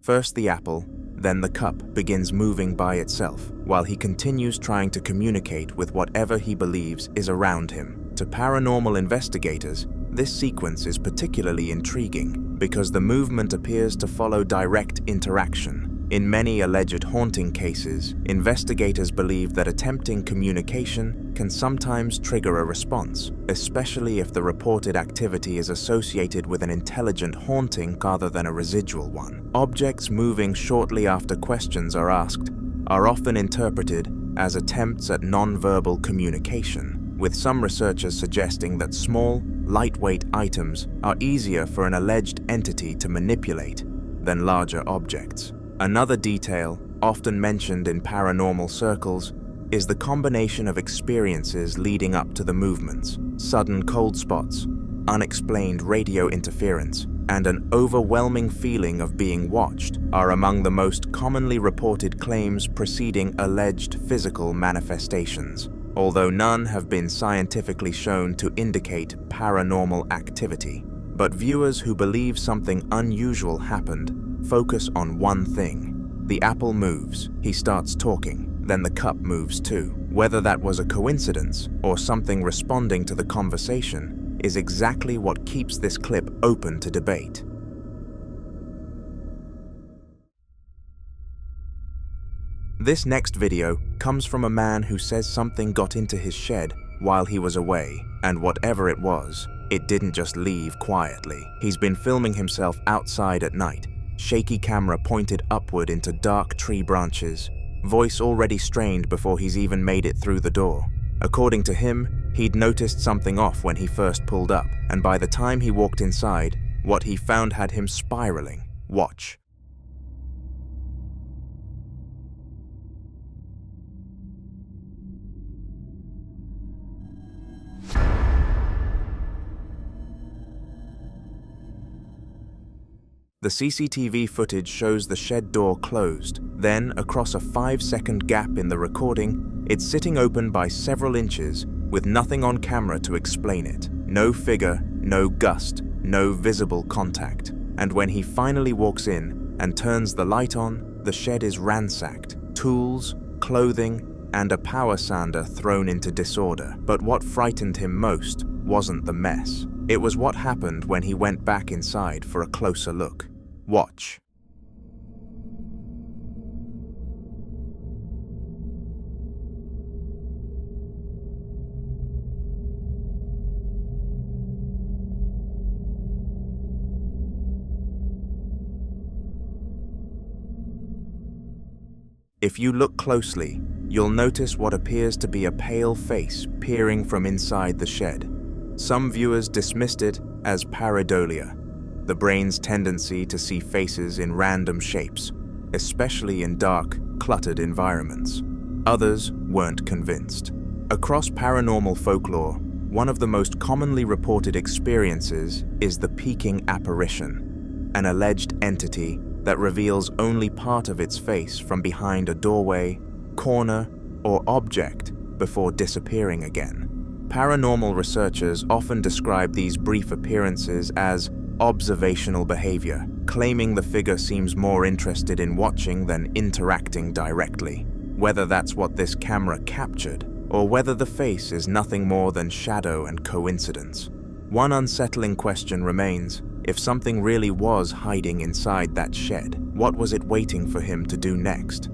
First the apple, then the cup begins moving by itself, while he continues trying to communicate with whatever he believes is around him. To paranormal investigators, this sequence is particularly intriguing because the movement appears to follow direct interaction. In many alleged haunting cases, investigators believe that attempting communication can sometimes trigger a response, especially if the reported activity is associated with an intelligent haunting rather than a residual one. Objects moving shortly after questions are asked are often interpreted as attempts at non-verbal communication, with some researchers suggesting that small, lightweight items are easier for an alleged entity to manipulate than larger objects. Another detail, often mentioned in paranormal circles, is the combination of experiences leading up to the movements. Sudden cold spots, unexplained radio interference, and an overwhelming feeling of being watched are among the most commonly reported claims preceding alleged physical manifestations, although none have been scientifically shown to indicate paranormal activity. But viewers who believe something unusual happened focus on one thing. The apple moves, he starts talking, then the cup moves too. Whether that was a coincidence or something responding to the conversation is exactly what keeps this clip open to debate. This next video comes from a man who says something got into his shed while he was away, and whatever it was, it didn't just leave quietly. He's been filming himself outside at night, shaky camera pointed upward into dark tree branches, voice already strained before he's even made it through the door. According to him, he'd noticed something off when he first pulled up, and by the time he walked inside, what he found had him spiraling. Watch. The CCTV footage shows the shed door closed. Then, across a 5-second gap in the recording, it's sitting open by several inches with nothing on camera to explain it. No figure, no gust, no visible contact. And when he finally walks in and turns the light on, the shed is ransacked. Tools, clothing, and a power sander thrown into disorder. But what frightened him most wasn't the mess. It was what happened when he went back inside for a closer look. Watch. If you look closely, you'll notice what appears to be a pale face peering from inside the shed. Some viewers dismissed it as pareidolia, the brain's tendency to see faces in random shapes, especially in dark, cluttered environments. Others weren't convinced. Across paranormal folklore, one of the most commonly reported experiences is the peeking apparition, an alleged entity that reveals only part of its face from behind a doorway, corner, or object before disappearing again. Paranormal researchers often describe these brief appearances as observational behavior, claiming the figure seems more interested in watching than interacting directly. Whether that's what this camera captured, or whether the face is nothing more than shadow and coincidence. One unsettling question remains: if something really was hiding inside that shed, what was it waiting for him to do next?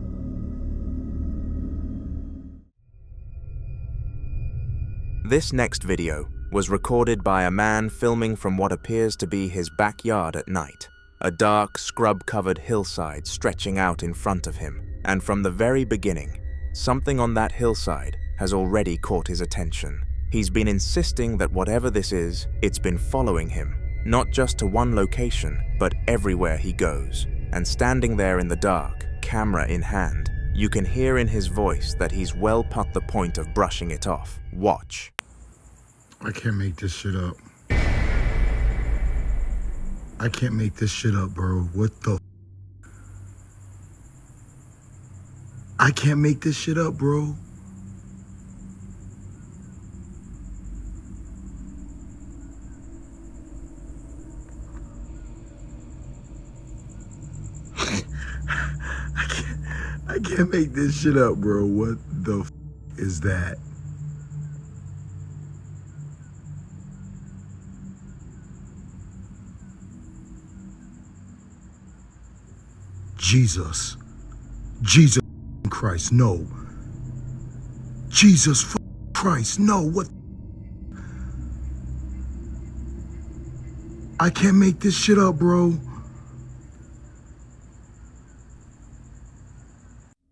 This next video was recorded by a man filming from what appears to be his backyard at night. A dark, scrub-covered hillside stretching out in front of him. And from the very beginning, something on that hillside has already caught his attention. He's been insisting that whatever this is, it's been following him, not just to one location, but everywhere he goes. And standing there in the dark, camera in hand, you can hear in his voice that he's well past the point of brushing it off. Watch. I can't make this shit up. I can't make this shit up, bro. What the I can't make this shit up, bro. I can't make this shit up, bro. What the is that? Jesus Christ, no. Jesus Christ, no. What? I can't make this shit up, bro.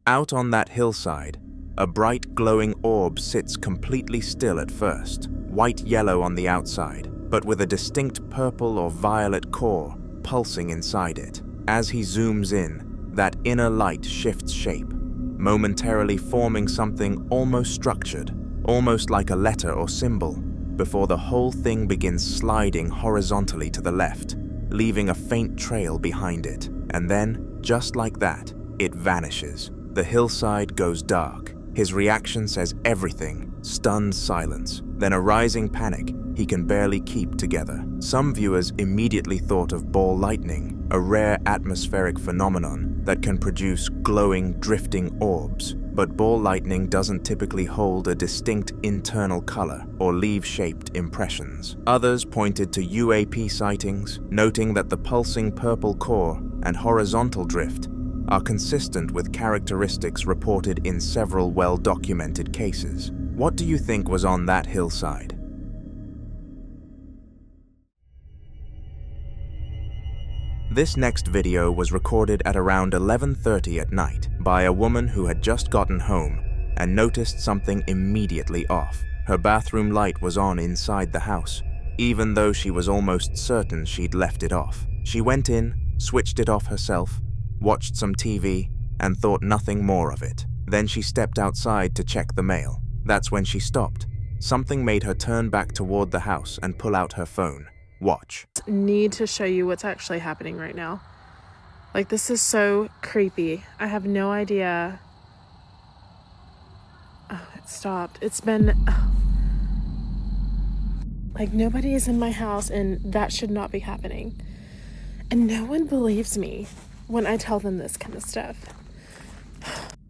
Out on that hillside, a bright glowing orb sits completely still at first, white-yellow on the outside, but with a distinct purple or violet core pulsing inside it. As he zooms in, that inner light shifts shape, momentarily forming something almost structured, almost like a letter or symbol, before the whole thing begins sliding horizontally to the left, leaving a faint trail behind it. And then, just like that, it vanishes. The hillside goes dark. His reaction says everything, stunned silence, then a rising panic he can barely keep together. Some viewers immediately thought of ball lightning, a rare atmospheric phenomenon that can produce glowing, drifting orbs. But ball lightning doesn't typically hold a distinct internal color or leave shaped impressions. Others pointed to UAP sightings, noting that the pulsing purple core and horizontal drift are consistent with characteristics reported in several well-documented cases. What do you think was on that hillside? This next video was recorded at around 11:30 at night by a woman who had just gotten home and noticed something immediately off. Her bathroom light was on inside the house, even though she was almost certain she'd left it off. She went in, switched it off herself, watched some TV, and thought nothing more of it. Then she stepped outside to check the mail. That's when she stopped. Something made her turn back toward the house and pull out her phone. Watch. Need to show you what's actually happening right now. Like, this is so creepy. I have no idea. Oh, it stopped. It's been... Like, nobody is in my house, and that should not be happening. And no one believes me when I tell them this kind of stuff.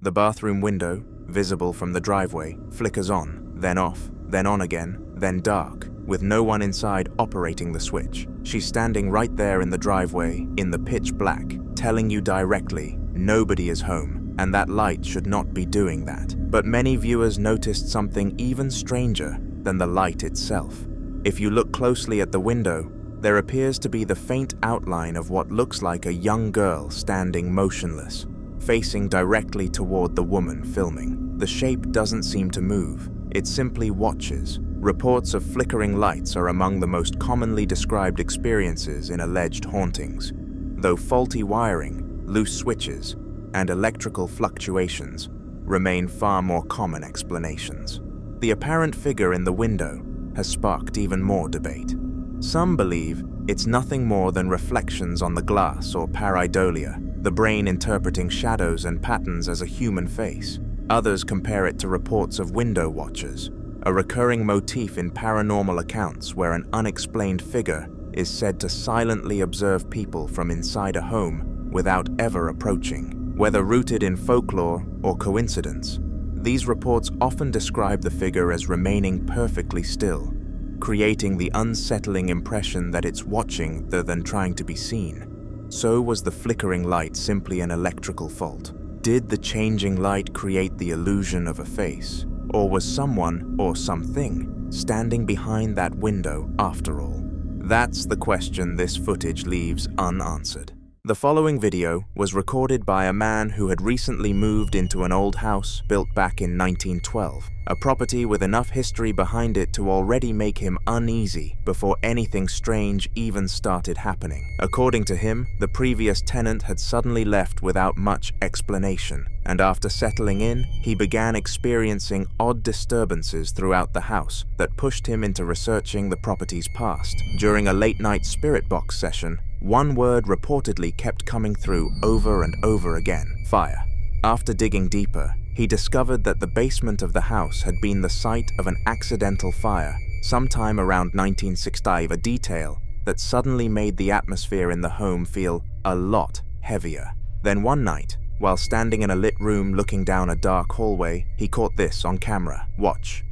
The bathroom window, visible from the driveway, flickers on, then off, then on again, then dark, with no one inside operating the switch. She's standing right there in the driveway, in the pitch black, telling you directly, nobody is home, and that light should not be doing that. But many viewers noticed something even stranger than the light itself. If you look closely at the window, there appears to be the faint outline of what looks like a young girl standing motionless, facing directly toward the woman filming. The shape doesn't seem to move, it simply watches. Reports of flickering lights are among the most commonly described experiences in alleged hauntings, though faulty wiring, loose switches, and electrical fluctuations remain far more common explanations. The apparent figure in the window has sparked even more debate. Some believe it's nothing more than reflections on the glass or pareidolia, the brain interpreting shadows and patterns as a human face. Others compare it to reports of window watchers, a recurring motif in paranormal accounts where an unexplained figure is said to silently observe people from inside a home without ever approaching. Whether rooted in folklore or coincidence, these reports often describe the figure as remaining perfectly still, creating the unsettling impression that it's watching rather than trying to be seen. So was the flickering light simply an electrical fault? Did the changing light create the illusion of a face? Or was someone or something standing behind that window after all? That's the question this footage leaves unanswered. The following video was recorded by a man who had recently moved into an old house built back in 1912, a property with enough history behind it to already make him uneasy before anything strange even started happening. According to him, the previous tenant had suddenly left without much explanation, and after settling in, he began experiencing odd disturbances throughout the house that pushed him into researching the property's past. During a late-night spirit box session, one word reportedly kept coming through over and over again: fire. After digging deeper, he discovered that the basement of the house had been the site of an accidental fire sometime around 1965, a detail that suddenly made the atmosphere in the home feel a lot heavier. Then one night, while standing in a lit room looking down a dark hallway, he caught this on camera. Watch.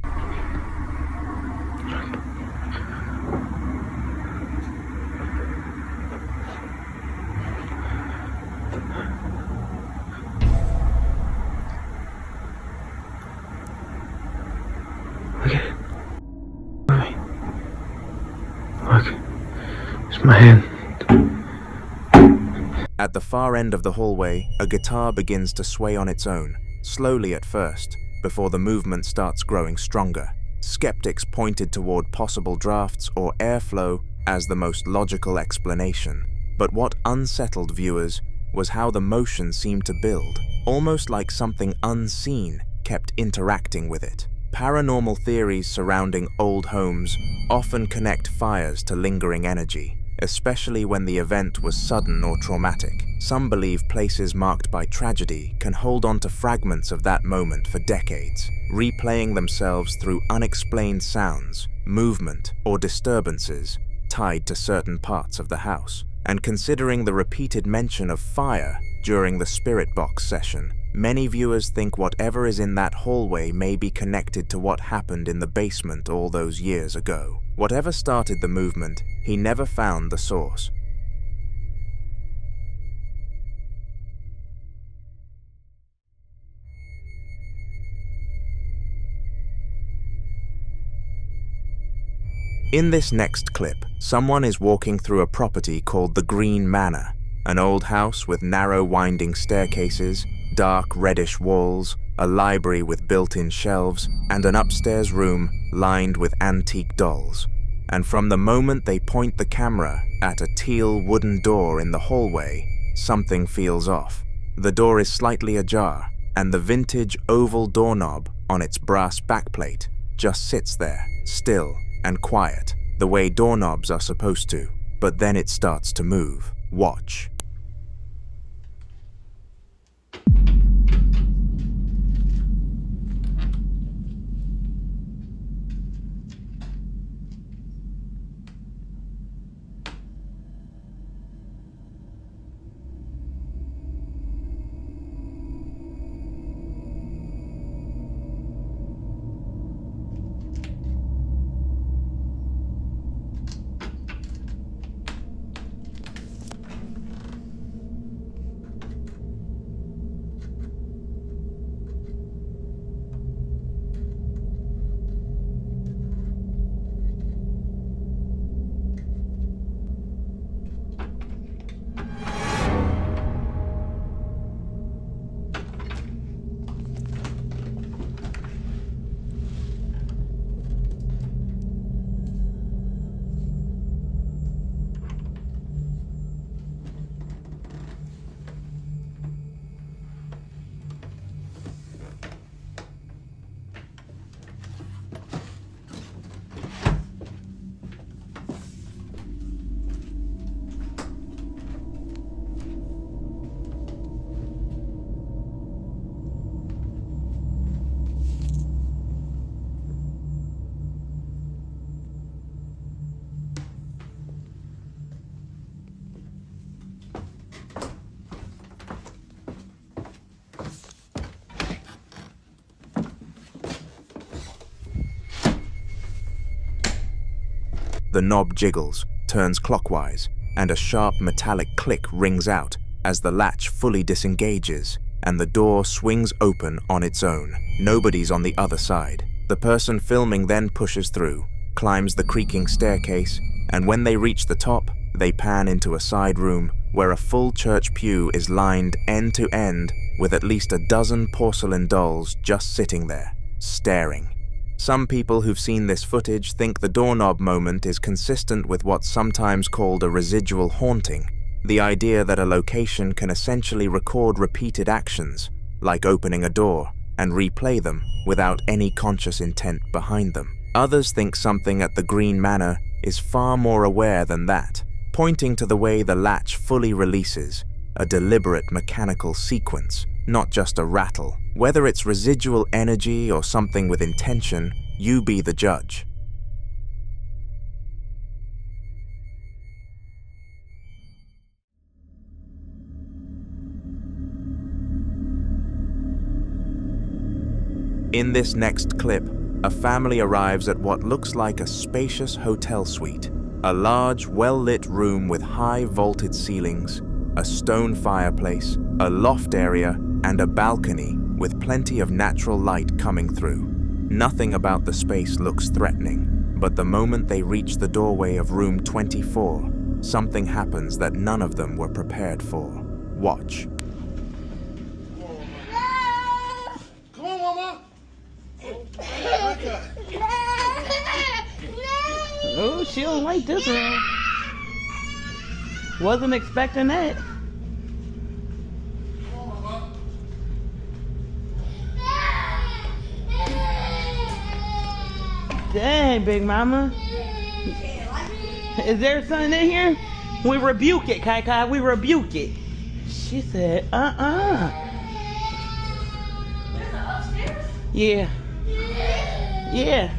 Look, it's my hand. At the far end of the hallway, a guitar begins to sway on its own, slowly at first, before the movement starts growing stronger. Skeptics pointed toward possible drafts or airflow as the most logical explanation, but what unsettled viewers was how the motion seemed to build, almost like something unseen kept interacting with it. Paranormal theories surrounding old homes often connect fires to lingering energy, especially when the event was sudden or traumatic. Some believe places marked by tragedy can hold on to fragments of that moment for decades, replaying themselves through unexplained sounds, movement, or disturbances tied to certain parts of the house. And considering the repeated mention of fire during the spirit box session, many viewers think whatever is in that hallway may be connected to what happened in the basement all those years ago. Whatever started the movement, he never found the source. In this next clip, someone is walking through a property called the Green Manor, an old house with narrow winding staircases, dark reddish walls, a library with built-in shelves, and an upstairs room lined with antique dolls. And from the moment they point the camera at a teal wooden door in the hallway, something feels off. The door is slightly ajar, and the vintage oval doorknob on its brass backplate just sits there, still and quiet, the way doorknobs are supposed to. But then it starts to move. Watch. The knob jiggles, turns clockwise, and a sharp metallic click rings out as the latch fully disengages and the door swings open on its own. Nobody's on the other side. The person filming then pushes through, climbs the creaking staircase, and when they reach the top, they pan into a side room where a full church pew is lined end to end with at least a dozen porcelain dolls just sitting there, staring. Some people who've seen this footage think the doorknob moment is consistent with what's sometimes called a residual haunting, the idea that a location can essentially record repeated actions, like opening a door, and replay them without any conscious intent behind them. Others think something at the Green Manor is far more aware than that, pointing to the way the latch fully releases, a deliberate mechanical sequence, not just a rattle. Whether it's residual energy or something with intention, you be the judge. In this next clip, a family arrives at what looks like a spacious hotel suite, a large, well-lit room with high vaulted ceilings, a stone fireplace, a loft area, and a balcony with plenty of natural light coming through. Nothing about the space looks threatening, but the moment they reach the doorway of room 24, something happens that none of them were prepared for. Watch. Come on, Mama! Oh, she don't like this one. Wasn't expecting that. Dang, Big Mama. Is there something in here? We rebuke it, Kai Kai. We rebuke it. She said, Yeah. Yeah.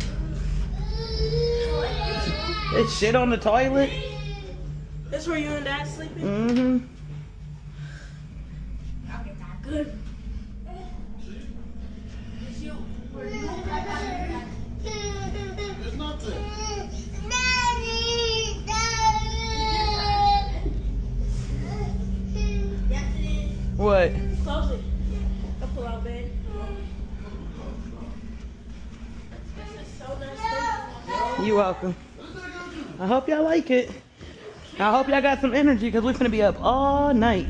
It's shit on the toilet. That's where you and Dad sleeping? Mm-hmm. I'll get that good. There's nothing. What? Close it. I'll pull out bed. This is so nice. You welcome. I hope y'all like it. I hope y'all got some energy because we're gonna be up all night.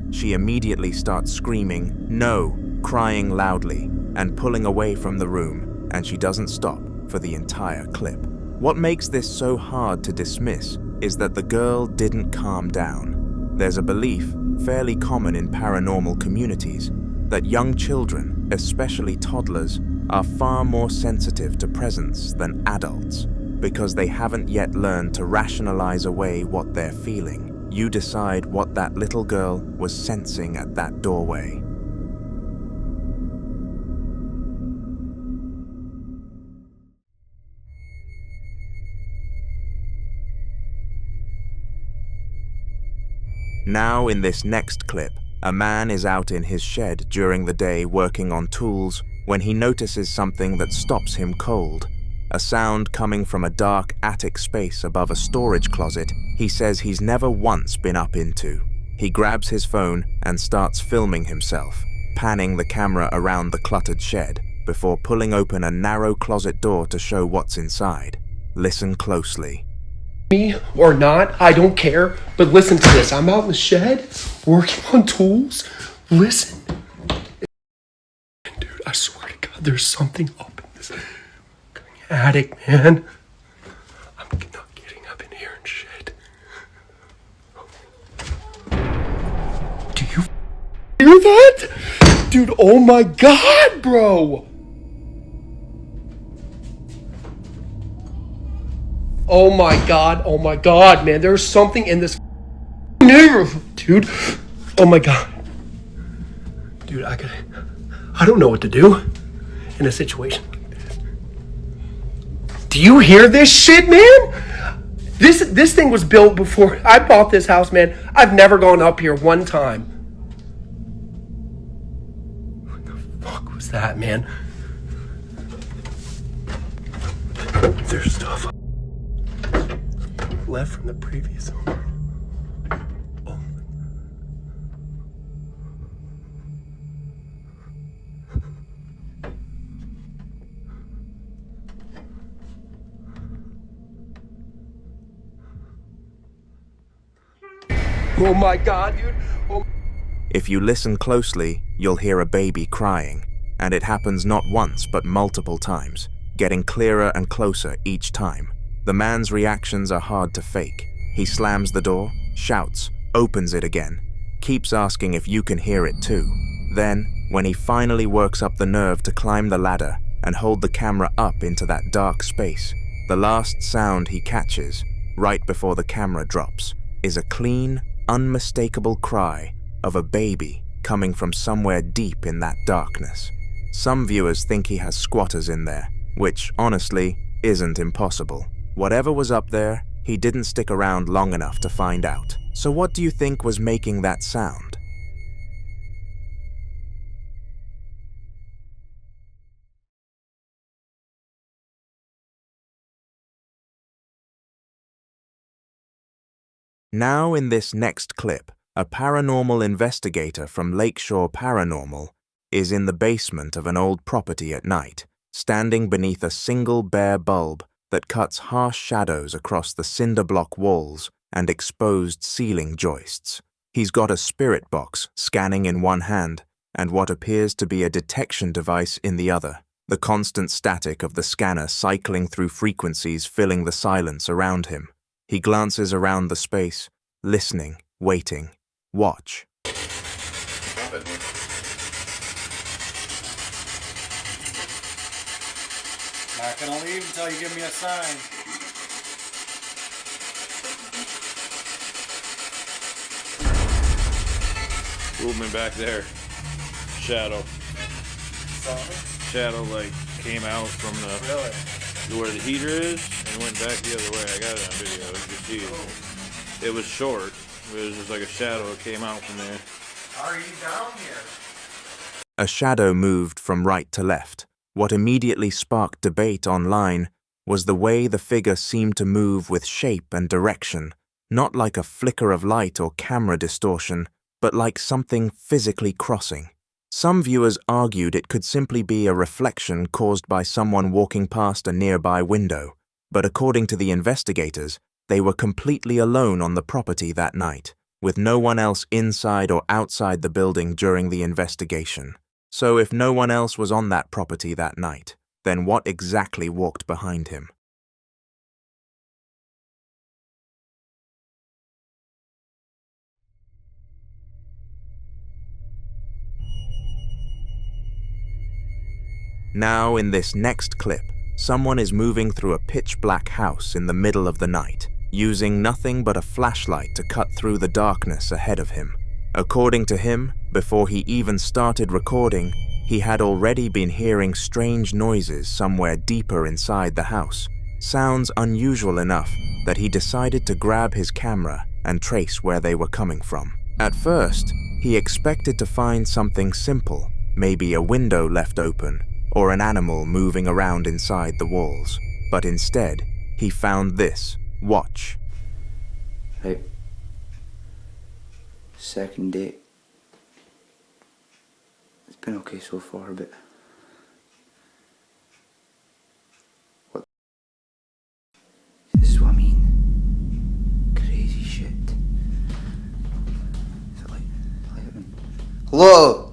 She immediately starts screaming, no, crying loudly, and pulling away from the room, and she doesn't stop for the entire clip. What makes this so hard to dismiss is that the girl didn't calm down. There's a belief, fairly common in paranormal communities, that young children, especially toddlers, are far more sensitive to presence than adults, because they haven't yet learned to rationalize away what they're feeling. You decide what that little girl was sensing at that doorway. Now in this next clip, a man is out in his shed during the day working on tools when he notices something that stops him cold. A sound coming from a dark attic space above a storage closet he says he's never once been up into. He grabs his phone and starts filming himself, panning the camera around the cluttered shed before pulling open a narrow closet door to show what's inside. Listen closely. Me or not, I don't care, but listen to this. I'm out in the shed working on tools. Listen. Dude, I swear to God, there's something up in this attic, man. I'm not getting up in here and shit. Do you hear that? Dude, oh my God, bro. Oh my God, man. There's something in this neighborhood, dude. Oh my God. Dude, I don't know what to do in a situation like this. Do you hear this shit, man? This thing was built before I bought this house, man. I've never gone up here one time. What the fuck was that, man? There's stuff left from the previous owner. Oh. Oh my god, dude. Oh. If you listen closely, you'll hear a baby crying, and it happens not once but multiple times, getting clearer and closer each time. The man's reactions are hard to fake. He slams the door, shouts, opens it again, keeps asking if you can hear it too. Then, when he finally works up the nerve to climb the ladder and hold the camera up into that dark space, the last sound he catches, right before the camera drops, is a clean, unmistakable cry of a baby coming from somewhere deep in that darkness. Some viewers think he has squatters in there, which, honestly, isn't impossible. Whatever was up there, he didn't stick around long enough to find out. So what do you think was making that sound? Now in this next clip, a paranormal investigator from Lakeshore Paranormal is in the basement of an old property at night, standing beneath a single bare bulb that cuts harsh shadows across the cinder block walls and exposed ceiling joists. He's got a spirit box scanning in one hand and what appears to be a detection device in the other, the constant static of the scanner cycling through frequencies filling the silence around him. He glances around the space, listening, waiting. Watch. Not gonna leave until you give me a sign. Movement back there. Shadow. Shadow like came out from the where the heater is and went back the other way. I got it on video. You can see it. It was short. It was just like a shadow that came out from there. Are you down here? A shadow moved from right to left. What immediately sparked debate online was the way the figure seemed to move with shape and direction, not like a flicker of light or camera distortion, but like something physically crossing. Some viewers argued it could simply be a reflection caused by someone walking past a nearby window, but according to the investigators, they were completely alone on the property that night, with no one else inside or outside the building during the investigation. So if no one else was on that property that night, then what exactly walked behind him? Now, in this next clip, someone is moving through a pitch-black house in the middle of the night, using nothing but a flashlight to cut through the darkness ahead of him. According to him, before he even started recording, he had already been hearing strange noises somewhere deeper inside the house, sounds unusual enough that he decided to grab his camera and trace where they were coming from. At first, he expected to find something simple, maybe a window left open, or an animal moving around inside the walls. But instead, he found this. Watch. Right. Second date. It's been okay so far, but... What? This is what I mean. Crazy shit. Is it like... Hello?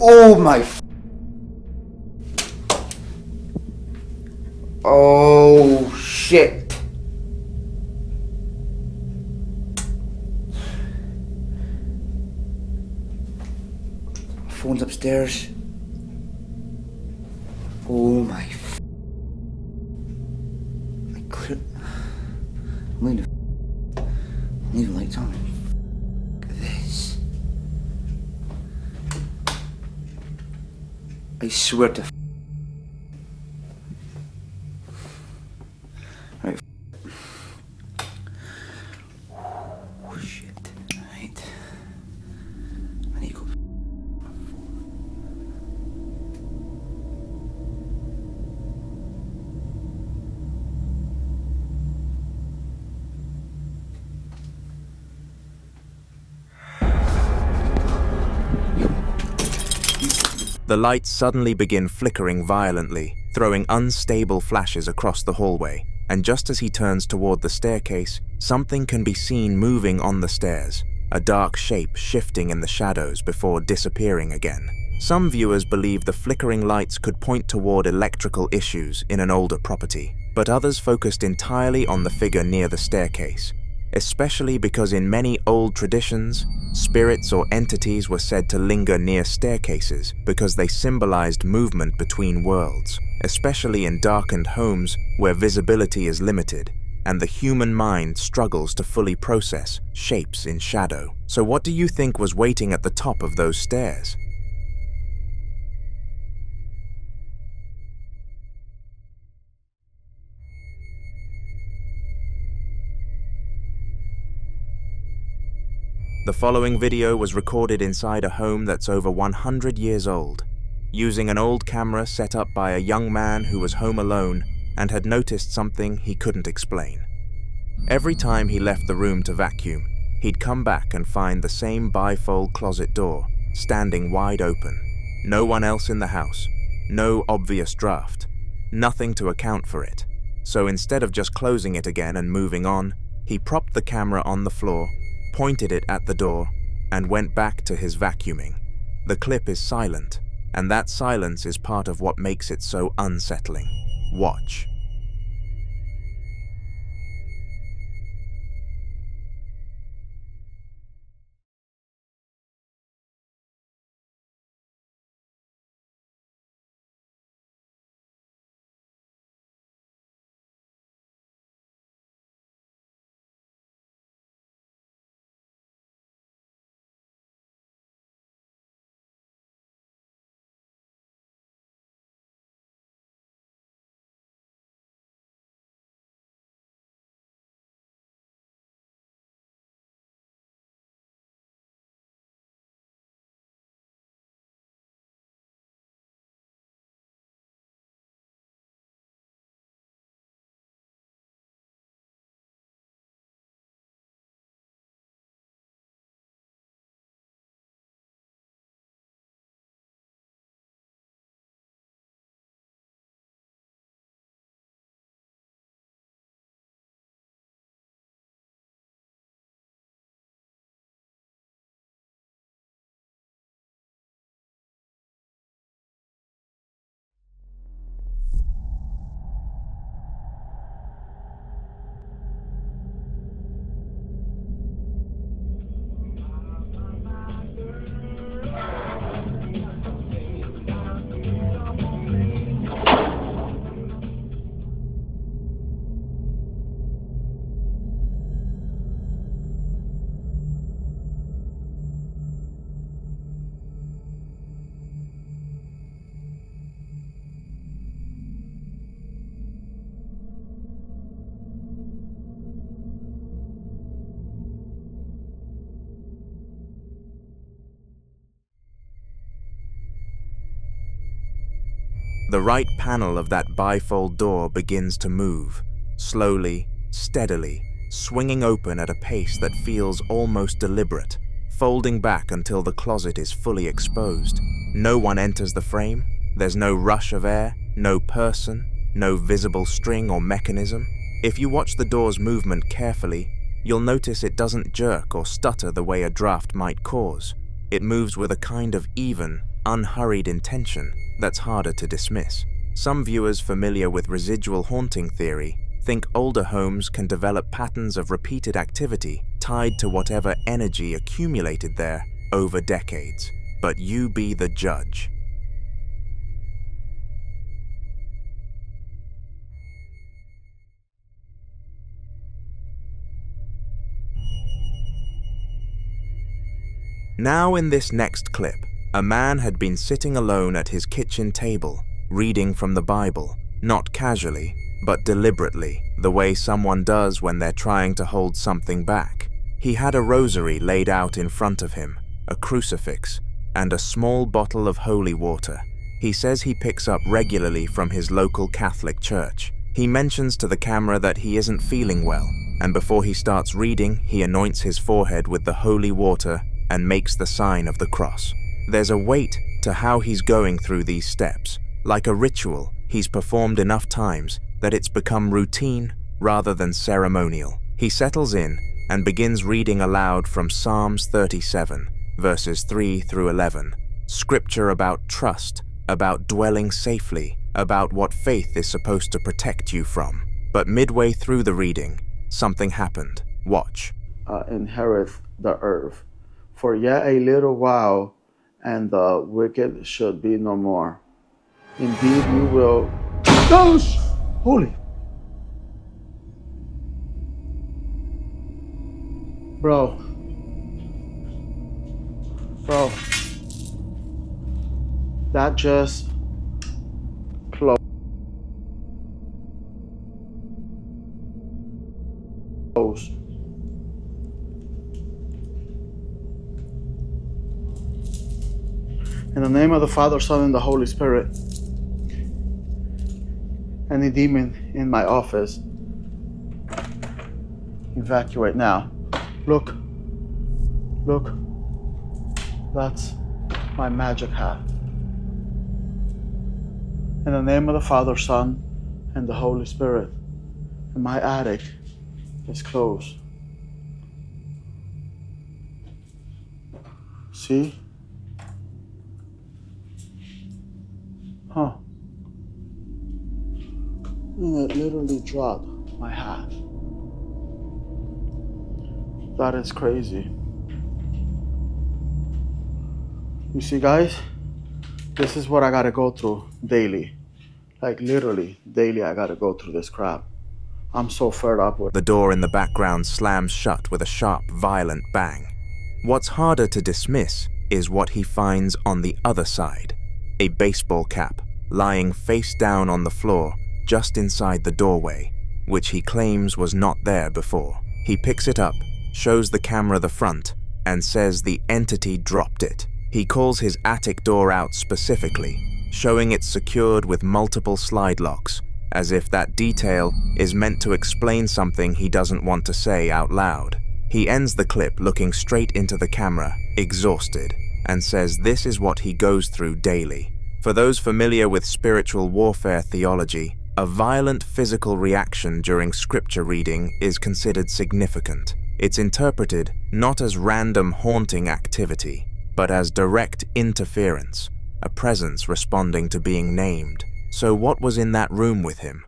Oh my Oh shit. My phone's upstairs. Oh my I'm leaving lights on. Look at this. I swear to right. Oh shit. Right. I need to go. The lights suddenly begin flickering violently, throwing unstable flashes across the hallway, and just as he turns toward the staircase, something can be seen moving on the stairs, a dark shape shifting in the shadows before disappearing again. Some viewers believe the flickering lights could point toward electrical issues in an older property, but others focused entirely on the figure near the staircase, especially because in many old traditions, spirits or entities were said to linger near staircases because they symbolized movement between worlds, especially in darkened homes where visibility is limited and the human mind struggles to fully process shapes in shadow. So what do you think was waiting at the top of those stairs? The following video was recorded inside a home that's over 100 years old, using an old camera set up by a young man who was home alone and had noticed something he couldn't explain. Every time he left the room to vacuum, he'd come back and find the same bifold closet door standing wide open. No one else in the house, no obvious draft, nothing to account for it. So instead of just closing it again and moving on, he propped the camera on the floor, pointed it at the door, and went back to his vacuuming. The clip is silent, and that silence is part of what makes it so unsettling. Watch. The right panel of that bifold door begins to move, slowly, steadily, swinging open at a pace that feels almost deliberate, folding back until the closet is fully exposed. No one enters the frame, there's no rush of air, no person, no visible string or mechanism. If you watch the door's movement carefully, you'll notice it doesn't jerk or stutter the way a draft might cause. It moves with a kind of even, unhurried intention that's harder to dismiss. Some viewers familiar with residual haunting theory think older homes can develop patterns of repeated activity tied to whatever energy accumulated there over decades. But you be the judge. Now in this next clip, a man had been sitting alone at his kitchen table, reading from the Bible, not casually, but deliberately, the way someone does when they're trying to hold something back. He had a rosary laid out in front of him, a crucifix, and a small bottle of holy water. He says he picks up regularly from his local Catholic church. He mentions to the camera that he isn't feeling well, and before he starts reading, he anoints his forehead with the holy water and makes the sign of the cross. There's a weight to how he's going through these steps. Like a ritual, he's performed enough times that it's become routine rather than ceremonial. He settles in and begins reading aloud from Psalms 37, verses 3 through 11, scripture about trust, about dwelling safely, about what faith is supposed to protect you from. But midway through the reading, something happened. Watch. Inherit the earth. For yet a little while, and the wicked should be no more. Indeed, you will. Gosh! Holy. Bro. That just closed. In the name of the Father, Son, and the Holy Spirit, any demon in my office, evacuate now. Look, that's my magic hat. In the name of the Father, Son, and the Holy Spirit, and my attic is closed. See? Huh. And it literally dropped my hat. That is crazy. You see, guys, this is what I gotta go through daily. Like literally, daily I gotta go through this crap. I'm so fed up with it. The door in the background slams shut with a sharp, violent bang. What's harder to dismiss is what he finds on the other side. A baseball cap lying face down on the floor just inside the doorway, which he claims was not there before. He picks it up, shows the camera the front, and says the entity dropped it. He calls his attic door out specifically, showing it secured with multiple slide locks, as if that detail is meant to explain something he doesn't want to say out loud. He ends the clip looking straight into the camera, exhausted, and says this is what he goes through daily. For those familiar with spiritual warfare theology, a violent physical reaction during scripture reading is considered significant. It's interpreted not as random haunting activity, but as direct interference, a presence responding to being named. So what was in that room with him?